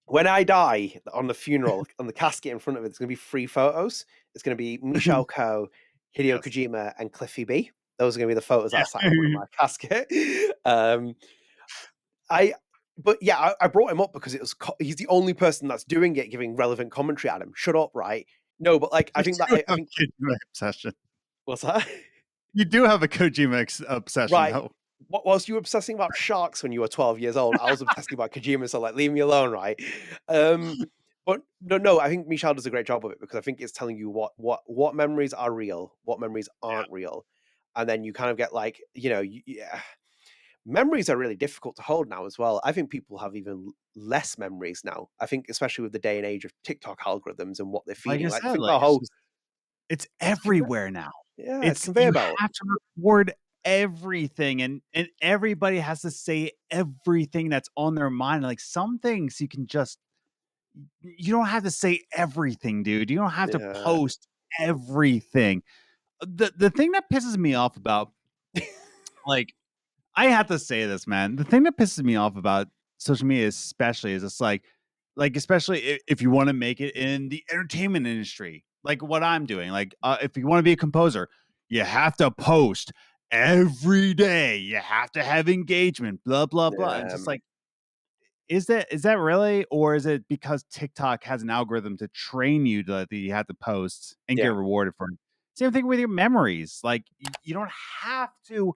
when I die on the funeral, on the casket in front of it, there's going to be 3 photos. It's going to be Michelle Ko, Hideo Yes. Kojima, and Cliffy B. Those are going to be the photos that Yeah. are sat in front of my casket. Um, I, but yeah, I brought him up because he's the only person that's doing it, giving relevant commentary. Adam, shut up, right? No, but like I You think that do I have think Kojima obsession. what's that? You do have a Kojima obsession, Right. though. whilst you were obsessing about sharks when you were 12 years old, I was obsessing about Kojima, so like leave me alone, right? But no, I think Michelle does a great job of it because I think it's telling you what memories are real, what memories aren't real, and then you kind of get like, yeah, memories are really difficult to hold now as well. I think people have even less memories now. I think especially with the day and age of TikTok algorithms and what they're Like I feeding. Like said, think like about how it's it's conve- everywhere now. it's It's conveyor you belt. have to record everything, and everybody has to say everything that's on their mind. Like some things you don't have to say everything, dude. You don't have to Yeah. post everything. The thing that pisses me off about, like, I have to say this, man. The thing that pisses me off about social media, especially, is it's like especially if you want to make it in the entertainment industry, like what I'm doing. Like, if you want to be a composer, you have to post every day. You have to have engagement. Blah blah blah. And just like, is that really, or is it because TikTok has an algorithm to train you that you have to post and get Yeah. rewarded for it? Same thing with your memories. Like, you don't have to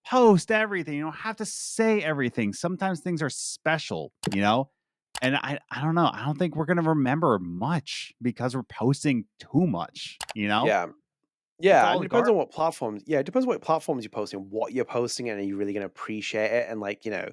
post everything. You don't have to say everything. Sometimes things are special, you know? And I don't know. I don't think we're gonna remember much because we're posting too much, you know? Yeah. It's Yeah, and all it depends garbage. on what platforms. Yeah, it depends what platforms you're posting, what you're posting, and are you really going to appreciate it? And like, and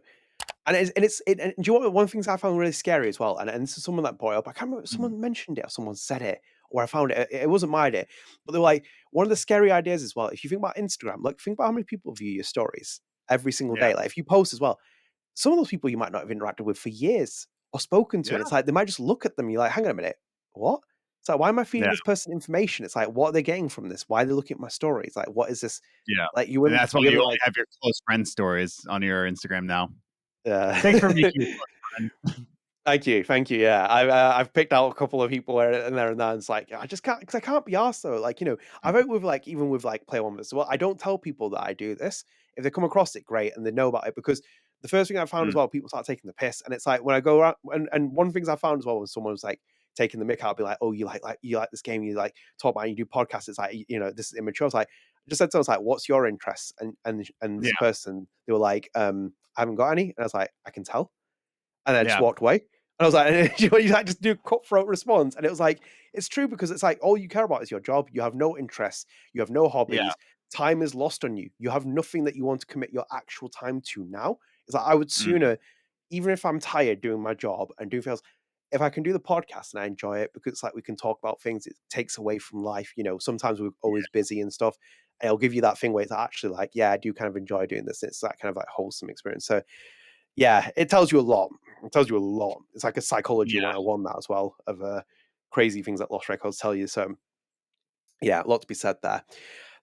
do you know what? One of the things I found really scary as well, and this is someone that brought it up. I can't remember if Mm. someone mentioned it or someone said it, or I found it. It wasn't my idea, but they're like one of the scary ideas as well. If you think about Instagram, like think about how many people view your stories every single Yeah. day. Like if you post as well, some of those people you might not have interacted with for years or spoken to, and Yeah. it's like they might just look at them. You're like, hang on a minute, what? It's like, why am I feeding Yeah. this person information? It's like, what are they getting from this? Why are they looking at my stories? Like, what is this? Yeah. Like, you And wouldn't that's why you really only like, have your close friend stories on your Instagram now. uh, Thanks for making me close friend. thank you. Yeah, I've picked out a couple of people here and there and there. And it's like I just can't because I can't be asked though. Like I vote with like even with like Play One as well. I don't tell people that I do this. If they come across it, great, and they know about it because the first thing I found as Mm. well, people start taking the piss, and it's like when I go around and one of the things I found as well when someone was like taking the mick out, I'll be like, oh, you like this game, you like talk about it, you do podcasts. It's like this is immature. I was like, I just said to them, I was like, what's your interests? And this Yeah. person, they were like, I haven't got any, and I was like, I can tell and then just Yeah. walked away. And I was like, you like just do a cutthroat response. And it was like, it's true because it's like all you care about is your job. You have no interests, you have no Yeah. hobbies. Time is lost on you. You have nothing that you want to commit your actual time to now. It's like I would Mm. sooner, even if I'm tired doing my job and doing things, if I can do the podcast and I enjoy it because it's like we can talk about things, it takes away from life. Sometimes we're always busy and stuff. And it'll give you that thing where it's actually like, yeah, I do kind of enjoy doing this. It's that kind of like wholesome experience. So yeah, it tells you a lot. It tells you a lot. It's like a psychology Yeah. 101 that as well of crazy things that Lost Records tell you. So yeah, a lot to be said there.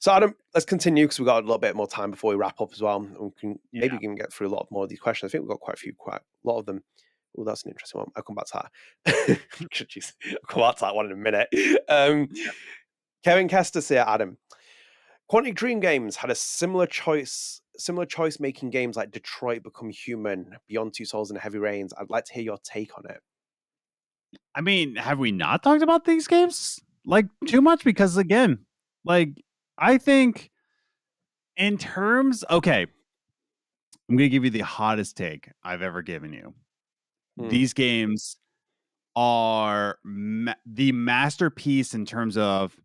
So Adam, let's continue because we've got a little bit more time before we wrap up as well. And we can maybe Yeah. we can get through a lot more of these questions. I think we've got quite a lot of them. Oh, that's an interesting one. I'll come back to that. Jeez, I'll come back to that one in a minute. Yeah. Kevin Kestis here, Adam. Quantic Dream Games had a similar choice making games like Detroit Become Human, Beyond Two Souls and Heavy Rains. I'd like to hear your take on it. I mean, have we not talked about these games like too much? Because again, like, I think in terms, okay, I'm gonna give you the hottest take I've ever given you. Mm, These games are the masterpiece in terms of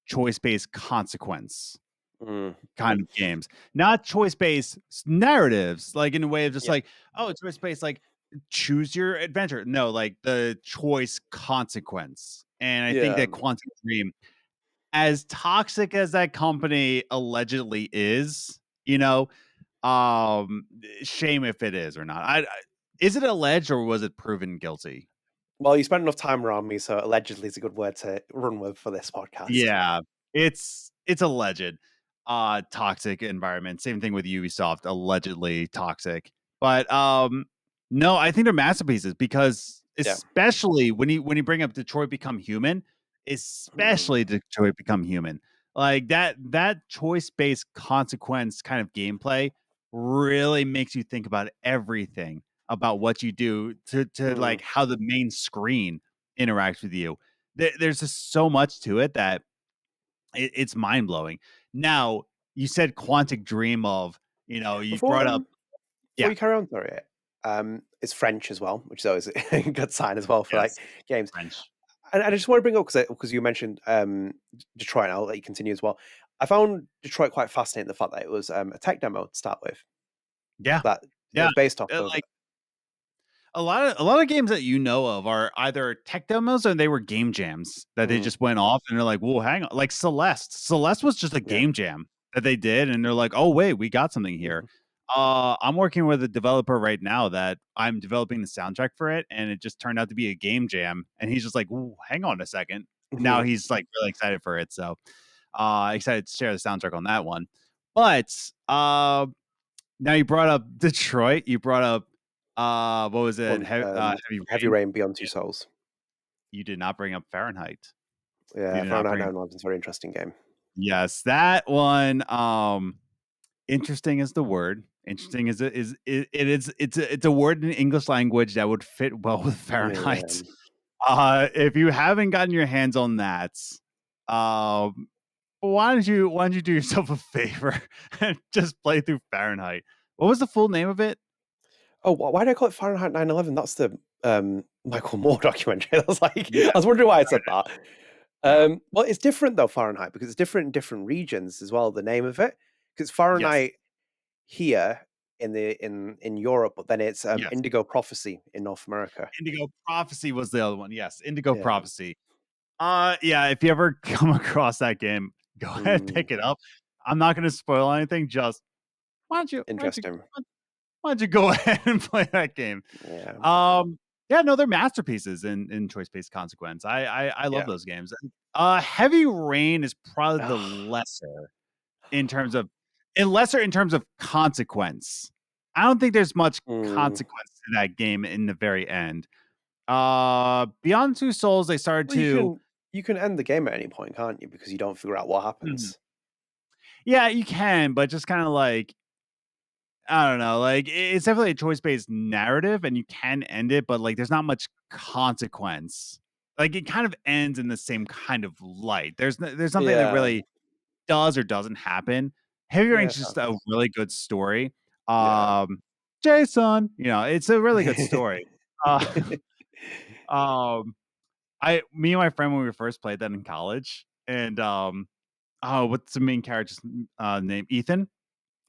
choice-based consequence mm, kind of games, not choice-based narratives, like in a way of just yeah, like, oh, choice-based, like choose your adventure. No, like the choice consequence. And I think yeah. that Quantum Dream, as toxic as that company allegedly is, shame if it is or not. Is it alleged or was it proven guilty? Well, you spent enough time around me, so allegedly is a good word to run with for this podcast. Yeah, it's alleged. Toxic environment. Same thing with Ubisoft, allegedly toxic. But no, I think they're masterpieces because Yeah. especially when you bring up Detroit Become Human, Mm, especially Detroit Become Human. Like that choice-based consequence kind of gameplay really makes you think about everything about what you do to mm, like how the main screen interacts with you. There's just so much to it that it's mind blowing. Now, you said Quantic Dream of You Before brought up, before yeah, you carry on, sorry, it's French as well, which is always a good sign as well for like yes, games. French. And I just want to bring up because you mentioned Detroit, and I'll let you continue as well. I found Detroit quite fascinating. The fact that it was a tech demo to start with, Yeah, that it yeah. was based off of. Like a lot of games that you know of are either tech demos or they were game jams that they Mm, just went off and they're like, "Whoa, hang on!" Like Celeste. Celeste was just a yeah. game jam that they did, and they're like, "Oh wait, we got something here." Mhm. I'm working with a developer right now that I'm developing the soundtrack for it, and it just turned out to be a game jam. And he's just like, "Ooh, hang on a second." Now Mhm. he's like really excited for it, so excited to share the soundtrack on that one. But now you brought up Detroit. You brought up what was it? One, Heavy Heavy Rain. Rain Beyond Two You, Souls. you did not bring up Fahrenheit. You Yeah, did not Fahrenheit bring up. 9/11 is a very interesting game. Yes, that one. Interesting is the word. Interesting it's a word in English language that would fit well with Yeah. Fahrenheit. If you haven't gotten your hands on that, um, why don't you do yourself a favor and just play through Fahrenheit? What was the full name of it? Oh, why do I call it Fahrenheit 9/11? That's the Michael Moore documentary. I was like, I Yeah, was wondering why I said that. yeah, Well, it's different though, Fahrenheit, because it's different in different regions as well. The name of it, because yes, Fahrenheit here in Europe, but then it's yes. Indigo Prophecy in North America. Indigo Prophecy was the other one. Yes, Indigo Yeah. Prophecy. Yeah, if you ever come across that game, go ahead and Mm, pick it up. I'm not going to spoil anything. Just why don't you why don't you interesting. why don't you go ahead and play that game? Yeah. Um, yeah, no, they're masterpieces in choice based consequence. I love Yeah. those games. And, Heavy Rain is probably the lesser in terms of consequence. I don't think there's much Mm. consequence to that game in the very end. Beyond Two Souls, they started Well, to. you can end the game at any point, can't you? Because you don't figure out what Mhm. happens. Yeah, you can, but just kind of like I don't know, like it's definitely a choice-based narrative, and you can end it, but like there's not much consequence. Like it kind of ends in the same kind of light. There's something that Yeah. really does or doesn't happen. Heavy Yeah. Rain's Fair just a really good story. enough. Jason, it's a really good story. Uh, um, me and my friend when we first played that in college, and oh, what's the main character's name? Ethan.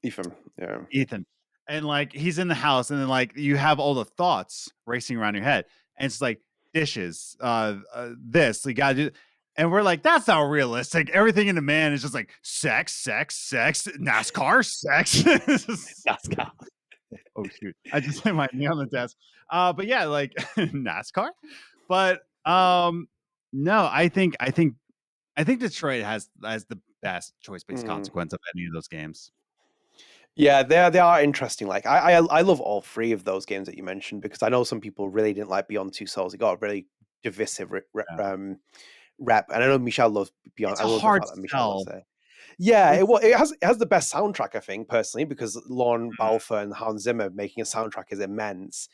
Ethan. Yeah. Ethan. And like he's in the house, and then like you have all the thoughts racing around your head, and it's like dishes, this you gotta do, and we're like, that's not realistic. Everything in the man is just like sex, sex, sex, NASCAR, sex. NASCAR. Oh shoot, I just hit my knee on the desk. But yeah, like NASCAR. But no, I think Detroit has the best choice based Mm. consequence of any of those games. Yeah, they are interesting. Like I love all three of those games that you mentioned because I know some people really didn't like Beyond Two Souls. It got a really divisive rep, and I know Michelle loves Beyond. It's I a love the hard fact that Michelle loves sell. it. Yeah, It's it has the best soundtrack I think personally because Lorne mm, Balfour and Hans Zimmer making a soundtrack is immense,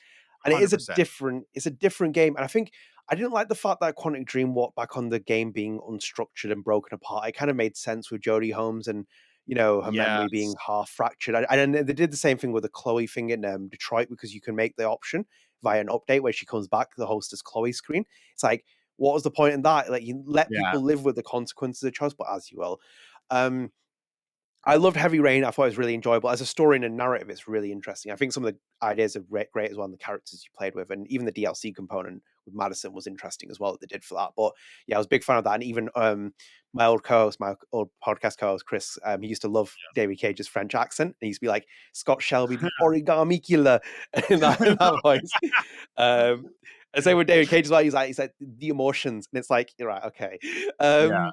and it is a 100%. different game. And I think I didn't like the fact that Quantic Dream walked back on the game being unstructured and broken apart. It kind of made sense with Jodie Holmes and her memory being Yes. half fractured. And they did the same thing with the Chloe thing in Detroit because you can make the option via an update where she comes back, the host is Chloe screen. It's like, what was the point in that? Like you let Yeah. people live with the consequences of choice, but as you will. Um, I loved Heavy Rain. I thought it was really enjoyable. As a story and a narrative, it's really interesting. I think some of the ideas are great as well, and the characters you played with, and even the DLC component with Madison was interesting as well that they did for that. But yeah, I was a big fan of that. And even my old co-host, my old podcast co-host, Chris, he used to love David Cage's French accent. And he used to be like, Scott Shelby, the origami killer in that voice. And same with David Cage as well. He's like the emotions. And it's like, you're right, okay. Yeah.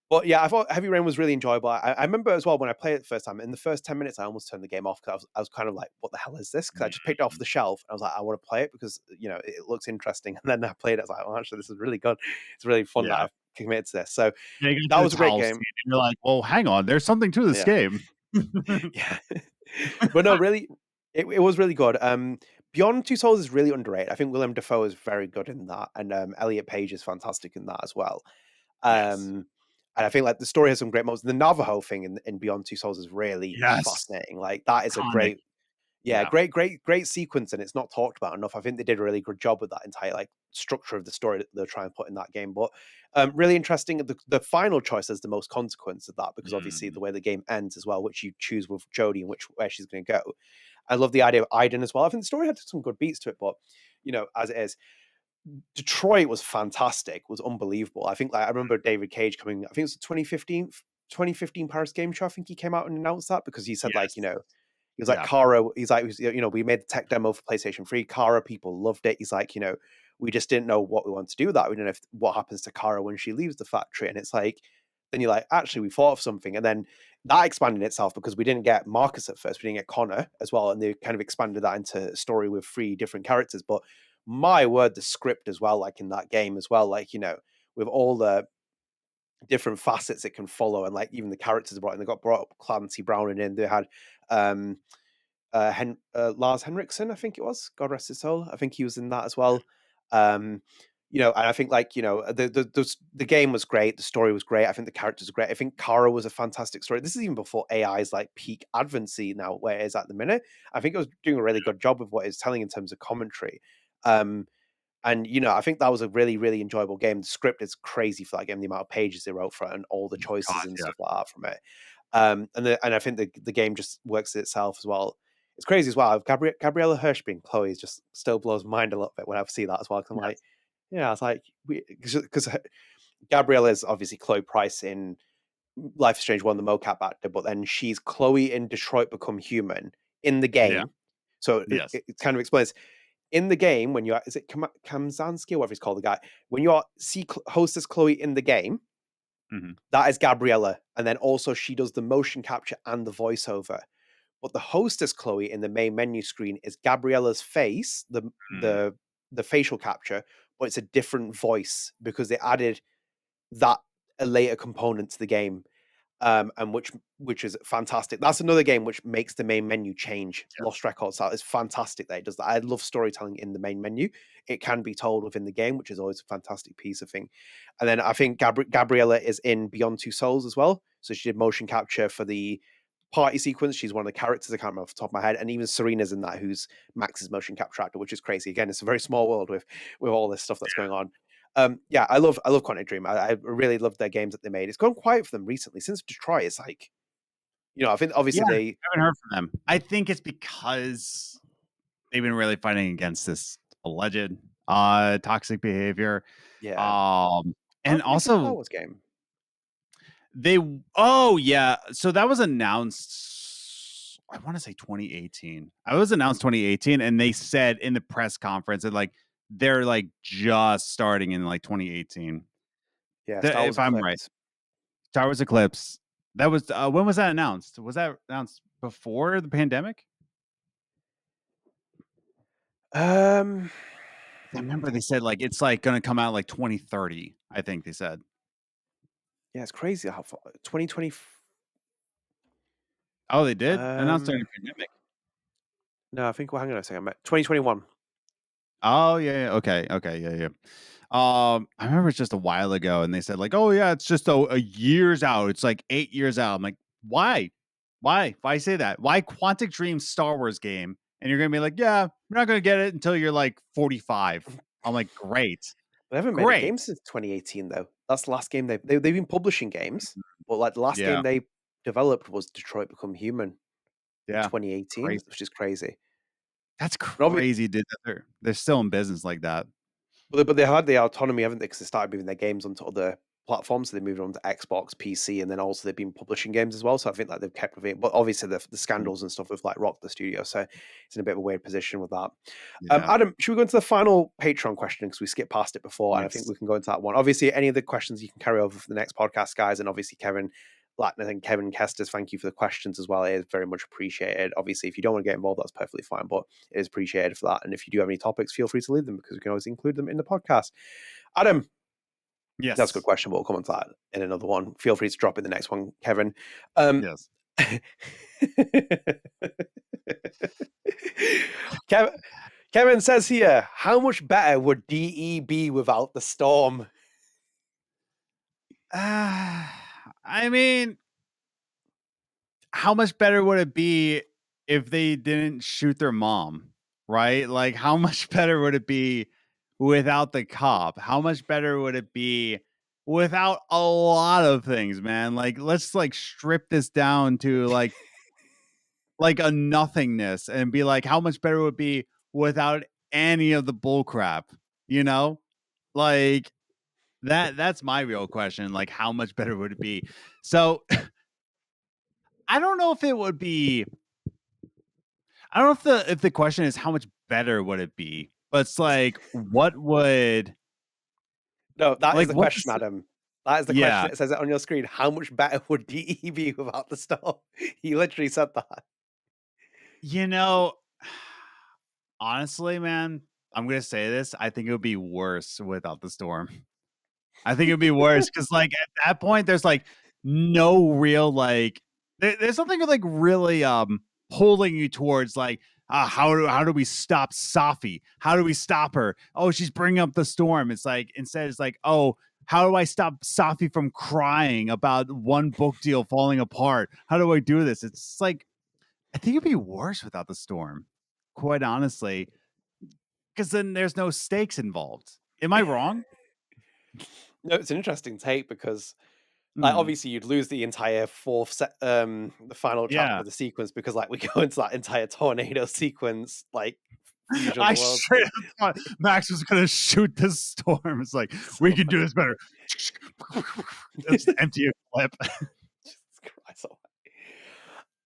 But yeah, I thought Heavy Rain was really enjoyable. I remember as well when I played it the first time. In the first 10 minutes, I almost turned the game off because I was kind of like, "What the hell is this?" Because I just picked it off Mm. the shelf. And I was like, "I want to play it because it looks interesting." And then I played it. I was like, "Oh, actually, this is really good. It's really fun that Yeah. I've committed to this." So Yeah, you get that to the was a great towel scene, game. and you're like, "Well, hang on, there's something to this Yeah, game." yeah. But no, really, it was really good. Beyond Two Souls is really underrated. I think Willem Dafoe is very good in that, and Elliot Page is fantastic in that as well. Yes. Um, And I think like the story has some great moments. The Navajo thing in Beyond Two Souls is really fascinating. Like that is a Iconic. great, great sequence, and it's not talked about enough. I think they did a really good job with that entire like structure of the story that they're trying to put in that game. But really interesting. The final choice has the most consequence of that, because obviously the way the game ends as well, which you choose with Jodie and where she's going to go. I love the idea of Aiden as well. I think the story had some good beats to it, but as it is, Detroit was fantastic, was unbelievable. I think like I remember David Cage coming, I think it was the 2015 Paris Game Show. I think he came out and announced that, because he said like, he was like, Kara, he's like, we made the tech demo for PlayStation 3. Kara, people loved it. He's like, we just didn't know what we want to do with that. We don't know what happens to Kara when she leaves the factory. And it's like, then you're like, actually, we thought of something. And then that expanded itself, because we didn't get Marcus at first. We didn't get Connor as well. And they kind of expanded that into a story with 3 different characters. But my word, the script as well, like in that game as well, like, with all the different facets it can follow, and like even the characters brought in, they got brought up Clancy Brown in. They had Lars Henriksen, I think it was, God rest his soul. I think he was in that as well. And I think like, the game was great. The story was great. I think the characters were great. I think Kara was a fantastic story. This is even before AI's like peak advancy now, where it is at the minute. I think it was doing a really good job with what it's telling in terms of commentary. And I think that was a really, really enjoyable game. The script is crazy for that game, the amount of pages they wrote for it and all the choices and stuff like that from it. And I think the game just works itself as well. It's crazy as well. Gabriella Hirsch being Chloe just still blows my mind a little bit when I see that as well. Cause I'm like, it's like, because Gabriella is obviously Chloe Price in Life is Strange 1, the mocap actor, but then she's Chloe in Detroit Become Human in the game. Yeah. So it kind of explains in the game when you're, is it Kamzansky or whatever he's called, the guy, when you're hostess Chloe in the game, that is Gabriella. And then also she does the motion capture and the voiceover. But the hostess Chloe in the main menu screen is Gabriella's face, the facial capture, but it's a different voice because they added that a later component to the game. And which is fantastic. That's another game which makes the main menu change. Lost Records is fantastic that it does that. I love storytelling in the main menu. It can be told within the game, which is always a fantastic piece of thing. And then I think Gabriella is in Beyond Two Souls as well. So she did motion capture for the party sequence. She's one of the characters. I can't remember off the top of my head. And even Serena's in that, who's Max's motion capture actor, which is crazy. Again, it's a very small world with all this stuff that's going on. I love Quantic Dream. I really love their games that they made. It's gone quiet for them recently since Detroit. It's like, I think obviously I they haven't heard from them. I think it's because they've been really fighting against this alleged toxic behavior. Yeah. And also game. So that was announced, I want to say 2018. I was announced 2018, and they said in the press conference that like they're like just starting in like 2018. Yeah, if I'm right. Star Wars Eclipse. That was when was that announced? Was that announced before the pandemic? I remember they said like it's like going to come out like 2030. I think they said. Yeah, it's crazy how far 2020. Oh, they did announce during the pandemic. No, I think hang on a second. 2021. Oh yeah. Okay. Yeah. I remember it's just a while ago, and they said like, "Oh yeah, it's just a years out. It's like 8 years out." I'm like, "Why? Why say that? Why Quantic Dream Star Wars game?" And you're gonna be like, "Yeah, we're not gonna get it until you're like 45." I'm like, "Great." They haven't made a game since 2018 though. That's the last game they've been publishing games, but like the last game they developed was Detroit Become Human. In 2018, which is crazy. That's crazy, dude. They're still in business like that. But they had the autonomy, haven't they? Because they started moving their games onto other platforms. So they moved on to Xbox, PC, and then also they've been publishing games as well. So I think like they've kept with it. But obviously the scandals and stuff have like rocked the studio. So it's in a bit of a weird position with that. Adam, should we go into the final Patreon question? Because we skipped past it before, and I think we can go into that one. Obviously, any of the questions you can carry over for the next podcast, guys. And obviously, Kevin Lackner and Kevin Kestis, thank you for the questions as well. It is very much appreciated. Obviously, if you don't want to get involved, that's perfectly fine, but it is appreciated for that. And if you do have any topics, feel free to leave them because we can always include them in the podcast. Adam. Yes. That's a good question, but we'll come on to that in another one. Feel free to drop in the next one, Kevin. Yes. Kevin says here, how much better would DE be without the storm? I mean, how much better would it be if they didn't shoot their mom, right? Like, how much better would it be without the cop? How much better would it be without a lot of things, man? Like, let's like strip this down to like a nothingness and be like, how much better would it be without any of the bull crap, you know? Like that's my real question. Like, how much better would it be? So I don't know if it would be. I don't know if the question is how much better would it be, but it's like what would No, that is like the what question, this, Adam. That is the question. yeah, It says it on your screen. How much better would DE be without the storm? He literally said that. you know, honestly, man, I'm gonna say this. I think it would be worse without the storm. I think it'd be worse because, like, at that point, there's like no real like there's something like really pulling you towards like how do we stop Safi? How do we stop her? Oh, she's bringing up the storm. It's like instead it's like, oh, how do I stop Safi from crying about one book deal falling apart? How do I do this? It's like I think it'd be worse without the storm, quite honestly, because then there's no stakes involved. Am I wrong? No, it's an interesting take because, like, Hmm. obviously you'd lose the entire the final chapter Yeah. of the sequence because, like, we go into that entire tornado sequence, like fusion of I the world straight thing. up thought Max was gonna shoot this storm. It's like we So can do this better. Just empty a clip. Jesus Christ.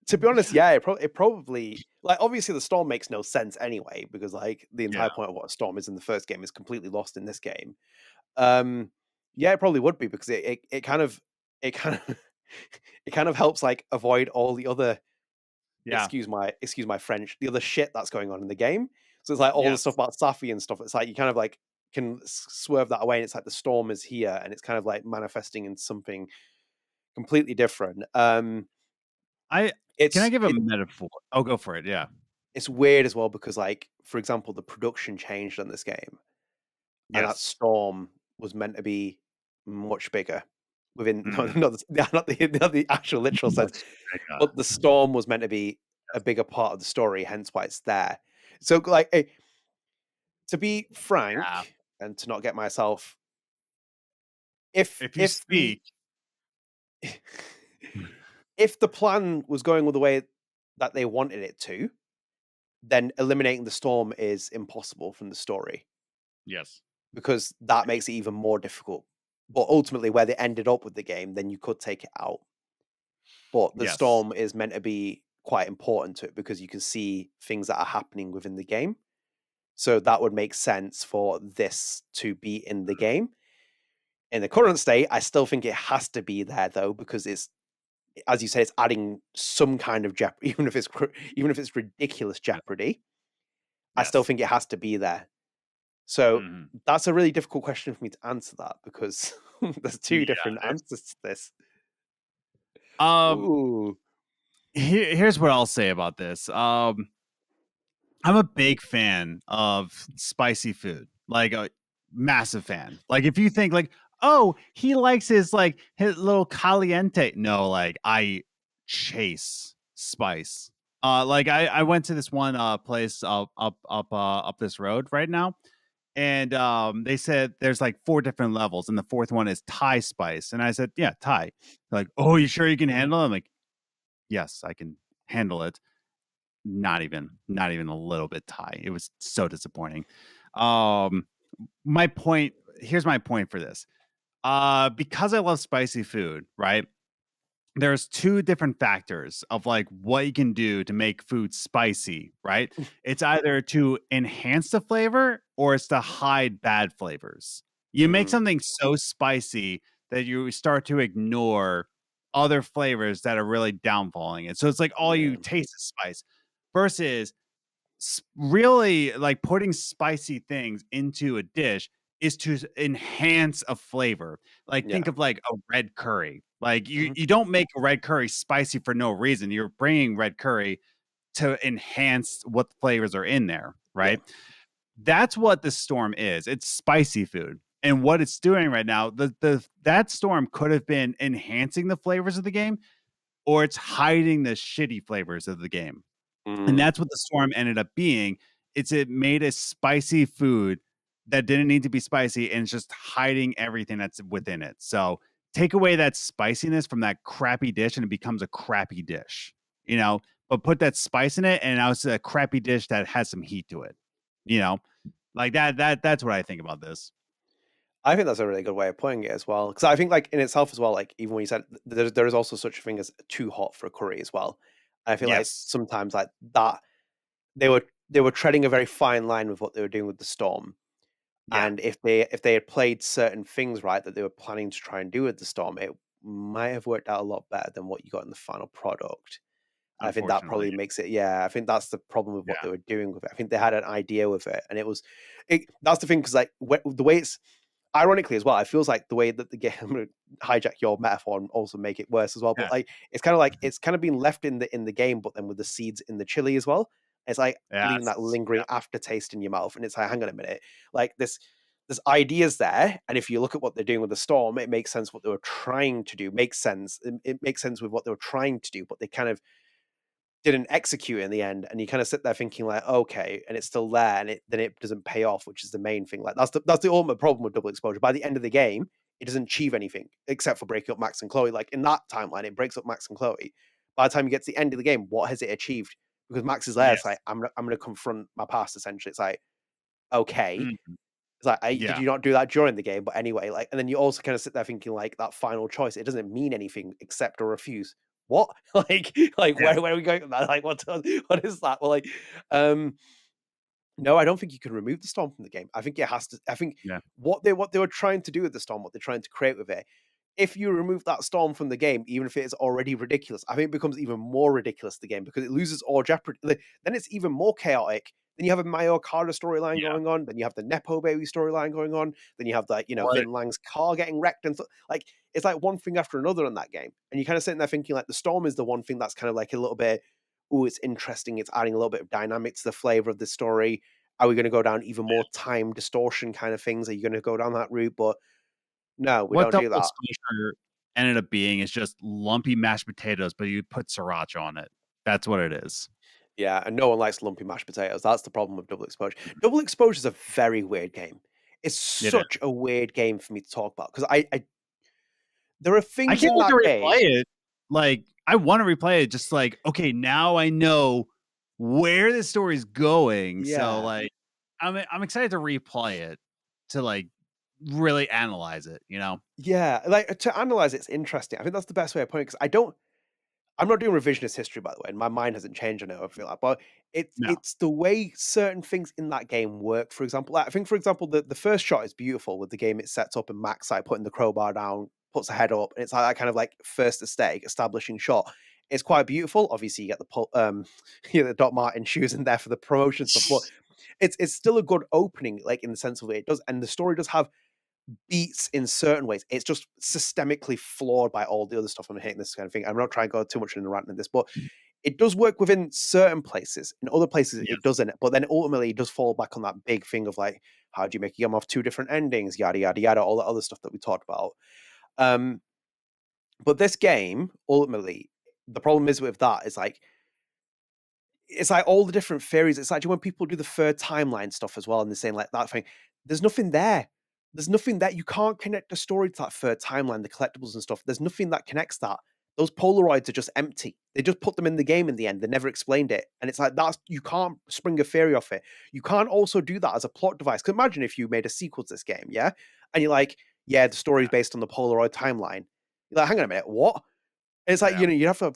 To be honest, yeah, it probably like obviously the storm makes no sense anyway because like the Yeah. entire point of what a storm is in the first game is completely lost in this game. Um, yeah, it probably would be because it kind of it kind of it kind of helps like avoid all the other Yeah. excuse my French, the other shit that's going on in the game. So it's like all the stuff Yes. about Safi and stuff. It's like you kind of like can swerve that away, and it's like the storm is here, and it's kind of like manifesting in something completely different. I can I It's give a it, metaphor? Oh, go for it. Yeah. it's weird as well because, like, for example, the production changed on this game, and that Yes. storm was meant to be much bigger. Within Mhm. not the actual literal sense, Much bigger. but the storm was meant to be a bigger part of the story, hence why it's there. So, like, to be Yeah. frank, and to not get myself, If you if the speak. if the plan was going all the way that they wanted it to, then eliminating the storm is impossible from the story. Yes. Because that makes it even more difficult. But ultimately, where they ended up with the game, then you could take it out. But the Yes. storm is meant to be quite important to it because you can see things that are happening within the game. So that would make sense for this to be in the game. In the current state, I still think it has to be there though, because it's, as you say, it's adding some kind of jeopardy, even if it's ridiculous Yeah. jeopardy. I still Yes. think it has to be there. So Mhm. that's a really difficult question for me to answer that because there's two Yeah. different answers to this. Um. Ooh. Here's what I'll say about this. I'm a big fan of spicy food, like a massive fan. Like if you think like, oh, he likes his little caliente. No, like I chase spice. Like I went to this one place up this road right now, and they said there's like 4 different levels, and the fourth one is Thai spice. And I said, yeah, Thai. They're like, oh, you sure you can handle it? I'm like, yes, I can handle it. Not even a little bit Thai. It was so disappointing. Um, my point here's my point for this. Because I love spicy food, right? There's 2 different factors of like what you can do to make food spicy, right? It's either to enhance the flavor or it's to hide bad flavors. You make Mm, something so spicy that you start to ignore other flavors that are really downfalling it. So it's like all you yeah. taste is spice versus really like putting spicy things into a dish is to enhance a flavor. Like think Yeah. of like a red curry. Like you Mhm. you don't make a red curry spicy for no reason. You're bringing red curry to enhance what flavors are in there, Yeah. right? That's what the storm is. It's spicy food. And what it's doing right now, that storm could have been enhancing the flavors of the game, or it's hiding the shitty flavors of the game. And Mm. that's what the storm ended up being. It made a spicy food that didn't need to be spicy, and it's just hiding everything that's within it. So take away that spiciness from that crappy dish, and it becomes a crappy dish, you know. But put that spice in it, and now it's a crappy dish that has some heat to it, you know. Like that's what I think about this. I think that's a really good way of putting it as well. Because I think, like, in itself as well, like, even when you said there is also such a thing as too hot for a curry as well. I feel like Yes. sometimes like that they were treading a very fine line with what they were doing with the storm. Yeah. And if they had played certain things right that they were planning to try and do with the storm, it might have worked out a lot better than what you got in the final product. And I think that Unfortunately. probably makes it, yeah, I think that's the problem with what Yeah. they were doing with it. I think they had an idea with it, and that's the thing, because like the way it's ironically as well, it feels like the way that the game, I'm gonna hijack your metaphor and also make it worse as well. But Yeah. like it's kind of being left in the game, but then with the seeds in the chili as well. It's like leaving that Yes. lingering aftertaste in your mouth, and it's like, hang on a minute, like there's ideas there, and if you look at what they're doing with the storm, it makes sense what they were trying to do. Makes sense. It makes sense with what they were trying to do, but they kind of didn't execute in the end, and you kind of sit there thinking like, okay, and it's still there, and it doesn't pay off, which is the main thing. Like that's the ultimate problem with double exposure. By the end of the game, it doesn't achieve anything except for breaking up Max and Chloe. Like in that timeline, it breaks up Max and Chloe. By the time you get to the end of the game, what has it achieved? Because Max is there, it's like Yes. I'm gonna confront my past. Essentially, it's like, okay, Mhm. it's like, did Yeah. you not do that during the game? But anyway, like, and then you also kind of sit there thinking like that final choice, it doesn't mean anything except or refuse. What? like Yeah. where are we going with that? Like, what is that? Well, like, um, no, I don't think you can remove the storm from the game. I think it has to. I think Yeah. what they were trying to do with the storm, what they're trying to create with it, if you remove that storm from the game, even if it is already ridiculous, I think it becomes even more ridiculous the game, because it loses all jeopardy. Then it's even more chaotic. Then you have a Mayo Carter storyline Yeah. going on. Then you have the Nepo Baby storyline going on. Then you have like Right. Vin Lang's car getting wrecked, and so like it's like one thing after another in that game. And you kind of sitting there thinking like the storm is the one thing that's kind of like a little bit, oh, it's interesting. It's adding a little bit of dynamic to the flavor of the story. Are we going to go down even more time distortion kind of things? Are you going to go down that route? But no, we What don't double do that. exposure ended up being is just lumpy mashed potatoes, but you put sriracha on it. That's what it is. Yeah, and no one likes lumpy mashed potatoes. That's the problem with double exposure. Double exposure is a very weird game. It's It is. such a weird game for me to talk about, because I there are I things can't in wait to that game. replay it. Like, I want to replay it just like, okay, now I know where the story's going. So Yeah, like I'm excited to replay it to like really analyze it, you know? yeah. Like to analyze it's interesting. I think that's the best way of putting it, because I'm not doing revisionist history, by the way, and my mind hasn't changed on it. I feel like, but No. it's the way certain things in that game work. For example, like, I think, for example, the first shot is beautiful with the game it sets up, and Max like putting the crowbar down, puts a head up, and it's like that kind of like first aesthetic establishing shot. It's quite beautiful. Obviously, you get the Doc Martin shoes in there for the promotion stuff, but it's still a good opening, like in the sense of it does, and the story does have beats in certain ways. It's just systemically flawed by all the other stuff. I'm hating this kind of thing. I'm not trying to go too much in the rant in this, but it does work within certain places. In other places, Yes. it doesn't. But then ultimately, it does fall back on that big thing of like, how do you make a game off two different endings? Yada yada yada. All that other stuff that we talked about. Um, but this game, ultimately, the problem is with that is like it's like all the different theories. It's like when people do the third timeline stuff as well, and they're saying like that thing. There's nothing there. There's nothing that you can't connect the story to that third timeline, the collectibles and stuff. There's nothing that connects that. Those Polaroids are just empty. They just put them in the game in the end. They never explained it, and it's like that's you can't spring a theory off it. You can't also do that as a plot device. Because imagine if you made a sequel to this game, yeah, and you're like, yeah, the story's based on the Polaroid timeline. You're like, hang on a minute, what? It's like, Yeah. you'd have to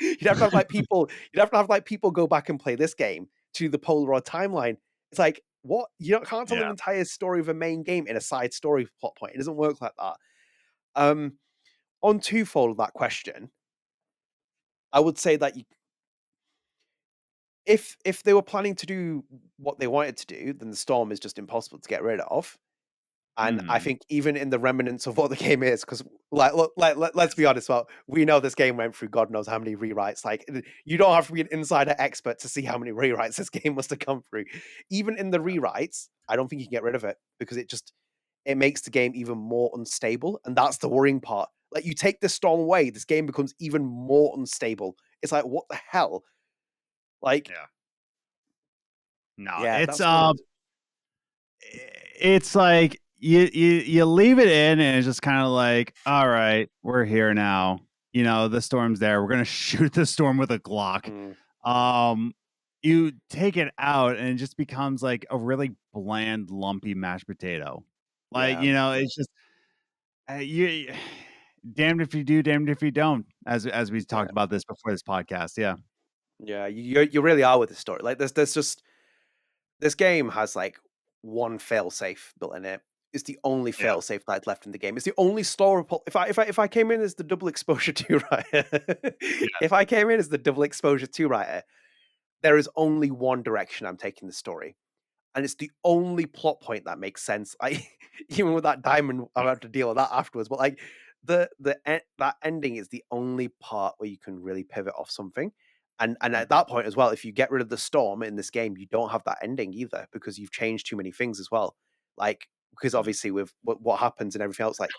you'd have to have like people go back and play this game to the Polaroid timeline. It's like, what? Can't tell an Yeah. entire story of a main game in a side story plot point. It doesn't work like that. Um, on twofold of that question, I would say that if they were planning to do what they wanted to do, then the storm is just impossible to get rid of. And I Mhm. think even in the remnants of what the game is, because like, look, let's be honest, well, we know this game went through God knows how many rewrites. Like, you don't have to be an insider expert to see how many rewrites this game must have come through. Even in the rewrites, I don't think you can get rid of it, because it makes the game even more unstable, and that's the worrying part. Like, you take the storm away, this game becomes even more unstable. It's like, what the hell? Like, Yeah. No, yeah, that's what it's like you leave it in and it's just kind of like, all right, we're here now. You know, the storm's there. We're gonna shoot the storm with a Glock. You take it out and it just becomes like a really bland, lumpy mashed potato. Like, Yeah. you know, it's just you damned if you do, damned if you don't. As we talked about this before this podcast, yeah. Yeah, you really are with the story. Like, there's just this game has like one fail safe built in it. It's the only Yeah. fail safe that's left in the game. It's the only storable. If I came in as the double exposure 2 writer, if I came in as the double exposure 2 writer, there is only one direction I'm taking the story, and it's the only plot point that makes sense. I even with that diamond, I'll have to deal with that afterwards. But like that ending is the only part where you can really pivot off something. And at that point as well, if you get rid of the storm in this game, you don't have that ending either because you've changed too many things as well. Like, because obviously with what happens and everything else, like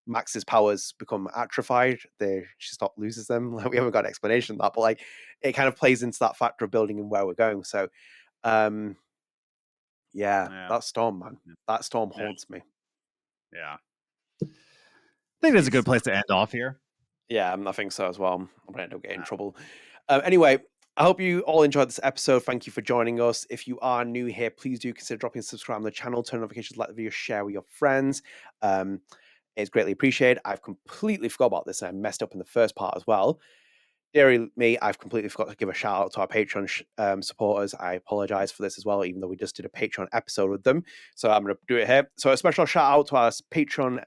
Max's powers become atrophied. She loses them. Like, we haven't got an explanation of that, but like it kind of plays into that factor of building and where we're going. So, that storm, man, that storm haunts me. Yeah, I think that's a good place to end off here. Yeah, I think so as well. I'm gonna end up getting in trouble. Anyway, I hope you all enjoyed this episode. Thank you for joining us. If you are new here, please do consider dropping subscribe on the channel, turn notifications, like the video, share with your friends. It's greatly appreciated. I've completely forgot about this and I messed up in the first part as well. Dear me, I've completely forgot to give a shout out to our Patreon supporters. I apologize for this as well, even though we just did a Patreon episode with them. So I'm going to do it here. So a special shout out to our Patreon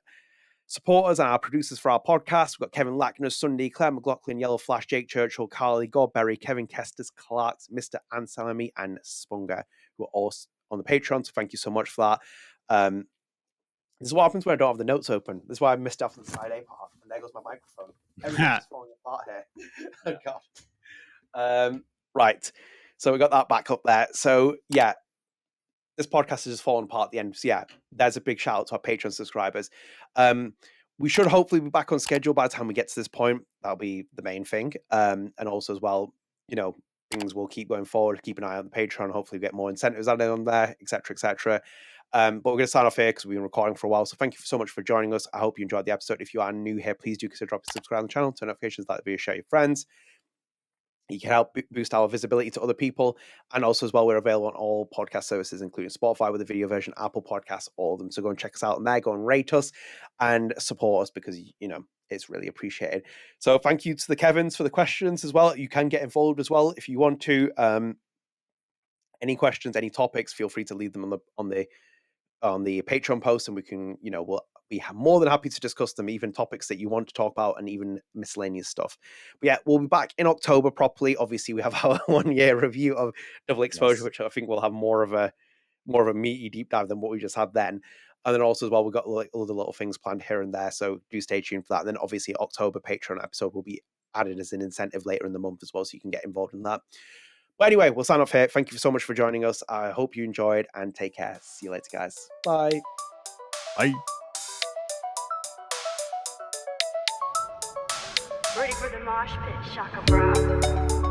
supporters and our producers for our podcast. We've got Kevin Lackner, Sundy, Clare, McLoughlin, YellowFlash, Jake Churchill, Carly, Gordberry, Kevin Kestis, Clarx, MrAnselmi, and Spunger, who are all on the Patreon. So thank you so much for that. This is what happens when I don't have the notes open. This is why I missed off on the side A part. And there goes my microphone. Everything's just falling apart here. Oh, God. Right. So we got that back up there. So, yeah, this podcast has just fallen apart at the end. So, yeah, there's a big shout out to our Patreon subscribers. We should hopefully be back on schedule by the time we get to this point. That'll be the main thing. And also as well, you know, things will keep going forward. Keep an eye on the Patreon. Hopefully get more incentives added on there, etc., etc. But we're going to start off here because we've been recording for a while. So thank you so much for joining us. I hope you enjoyed the episode. If you are new here, please do consider dropping subscribe on the channel, turn notifications, like the video, share your friends. You can help boost our visibility to other people. And also as well, we're available on all podcast services, including Spotify with a video version, Apple Podcasts, all of them. So go and check us out on there. Go and rate us and support us because, you know, it's really appreciated. So thank you to the Kevins for the questions as well. You can get involved as well if you want to. Any questions, any topics, feel free to leave them on the Patreon post, and we can, you know, we'll be more than happy to discuss them, even topics that you want to talk about and even miscellaneous stuff. But yeah, we'll be back in October properly. Obviously, we have our 1 year review of Double Exposure, which I think will have more of a meaty deep dive than what we just had then. And then also as well, we've got like other little things planned here and there. So do stay tuned for that. And then obviously October Patreon episode will be added as an incentive later in the month as well. So you can get involved in that. But anyway, we'll sign off here. Thank you so much for joining us. I hope you enjoyed and take care. See you later, guys. Bye. Bye. Ready for the mosh pit, Shaka Bra.